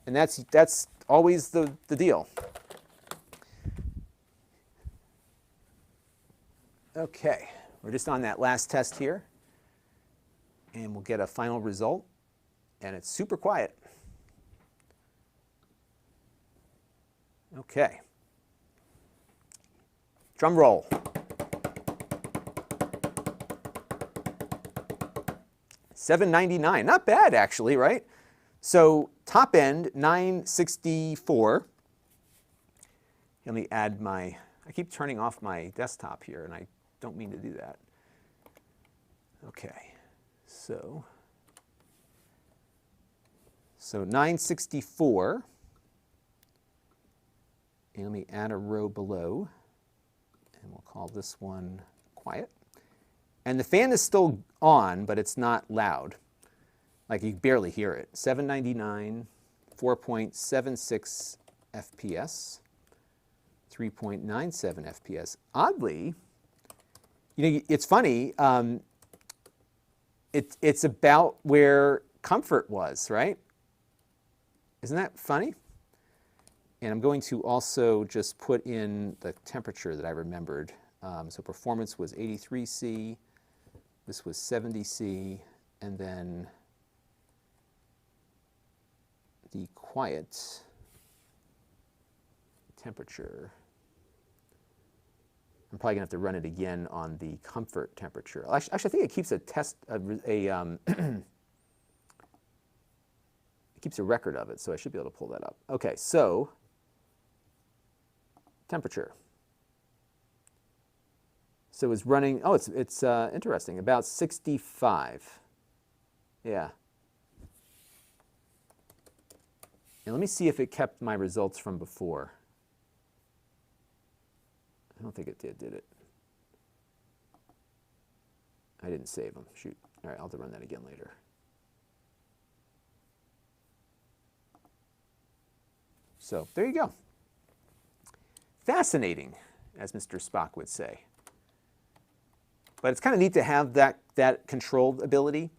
And that's always the deal. Okay, we're just on that last test here, and we'll get a final result. And it's super quiet. Okay. Drum roll. $799. Not bad, actually, right? So top end, 964. Let me add I keep turning off my desktop here, and I don't mean to do that. Okay, so 964, and let me add a row below, and we'll call this one quiet. And the fan is still on, but it's not loud. Like you barely hear it. 799, 4.76 FPS, 3.97 FPS. Oddly, you know, it's funny, it's about where comfort was, right? Isn't that funny? And I'm going to also just put in the temperature that I remembered. So performance was 83C, this was 70C, and then the quiet temperature. I'm probably gonna have to run it again on the comfort temperature. Actually, I think it keeps it keeps a record of it, so I should be able to pull that up. Okay, so temperature. So it's running. Oh, it's interesting. About 65. Yeah. And let me see if it kept my results from before. I don't think it did it? I didn't save them. Shoot. All right, I'll have to run that again later. So there you go. Fascinating, as Mr. Spock would say. But it's kind of neat to have that controlled ability.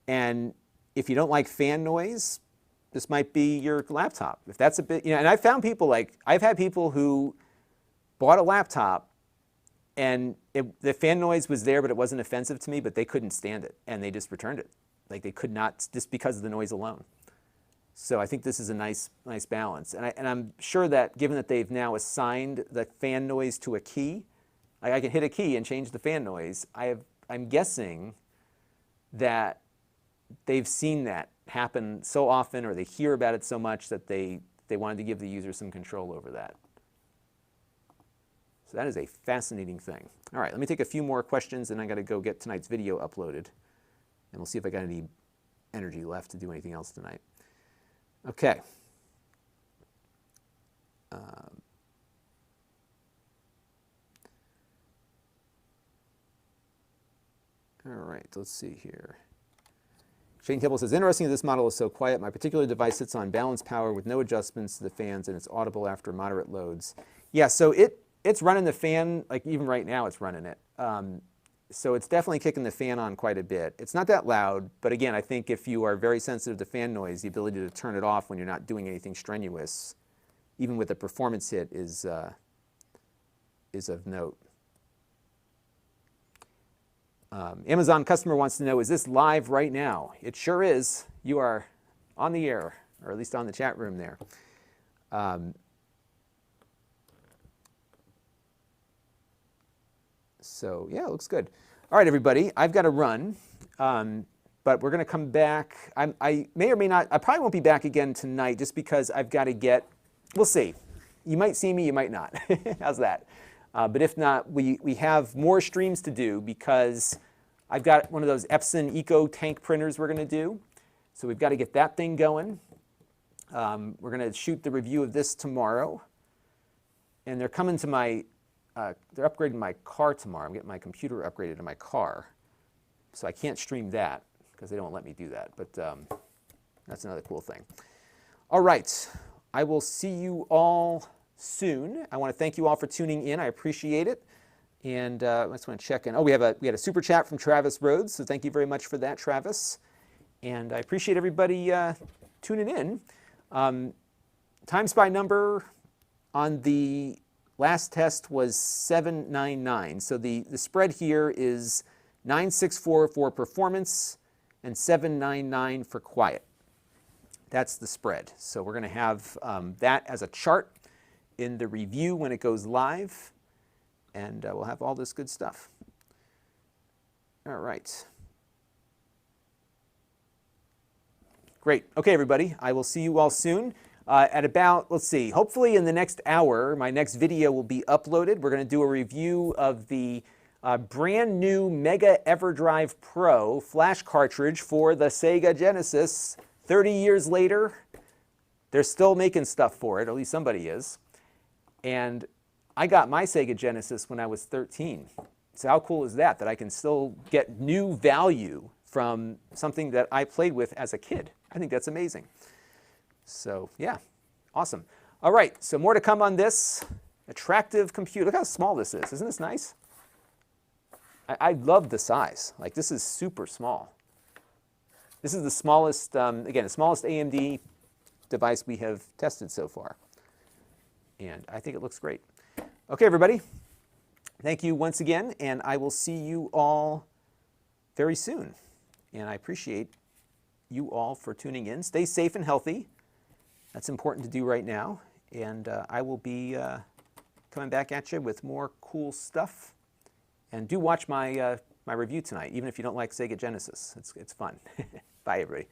And if you don't like fan noise, this might be your laptop. If that's a bit, you know, and I've found people I've had people who bought a laptop and the fan noise was there, but it wasn't offensive to me, but they couldn't stand it. And they just returned it. Like they could not, just because of the noise alone. So I think this is a nice balance. And I'm sure that given that they've now assigned the fan noise to a key, I can hit a key and change the fan noise. I'm guessing that they've seen that happen so often, or they hear about it so much that they wanted to give the user some control over that. So So that is a fascinating thing. All right, let me take a few more questions, and I got to go get tonight's video uploaded. And we'll see if I got any energy left to do anything else tonight. Okay. All right, let's see here. Shane Tibble says, interesting that this model is so quiet. My particular device sits on balance power with no adjustments to the fans, and it's audible after moderate loads. Yeah, so it's running the fan, like even right now it's running it. So it's definitely kicking the fan on quite a bit. It's not that loud, but again, I think if you are very sensitive to fan noise, the ability to turn it off when you're not doing anything strenuous, even with a performance hit, is of note. Amazon customer wants to know, is this live right now? It sure is. You are on the air, or at least on the chat room there. So yeah, it looks good. All right, everybody, I've got to run, but we're going to come back. I may or may not, I probably won't be back again tonight just because I've got to get, we'll see. You might see me, you might not. How's that? But if not, we have more streams to do because I've got one of those Epson Eco tank printers we're going to do. So we've got to get that thing going. We're going to shoot the review of this tomorrow. And they're coming to my, they're upgrading my car tomorrow. I'm getting my computer upgraded in my car. So I can't stream that because they don't let me do that. But that's another cool thing. All right. I will see you all soon. I want to thank you all for tuning in. I appreciate it. And I just want to check in. Oh, we had a super chat from Travis Rhodes, so thank you very much for that, Travis. And I appreciate everybody tuning in. Time spy number on the last test was 799. So the spread here is 964 for performance and 799 for quiet. That's the spread. So we're going to have that as a chart in the review when it goes live, and we'll have all this good stuff. All right. Great. Okay, everybody. I will see you all soon. At about, let's see, hopefully in the next hour, my next video will be uploaded. We're going to do a review of the brand new Mega EverDrive Pro flash cartridge for the Sega Genesis. 30 years later, they're still making stuff for it, or at least somebody is. And I got my Sega Genesis when I was 13. So how cool is that, that I can still get new value from something that I played with as a kid? I think that's amazing. So yeah, awesome. All right, so more to come on this attractive computer. Look how small this is. Isn't this nice? I love the size. Like, this is super small. This is the smallest, again, the smallest AMD device we have tested so far. And I think it looks great. Okay, everybody. Thank you once again, and I will see you all very soon. And I appreciate you all for tuning in. Stay safe and healthy. That's important to do right now. And I will be coming back at you with more cool stuff. And do watch my, my review tonight, even if you don't like Sega Genesis. It's fun. Bye, everybody.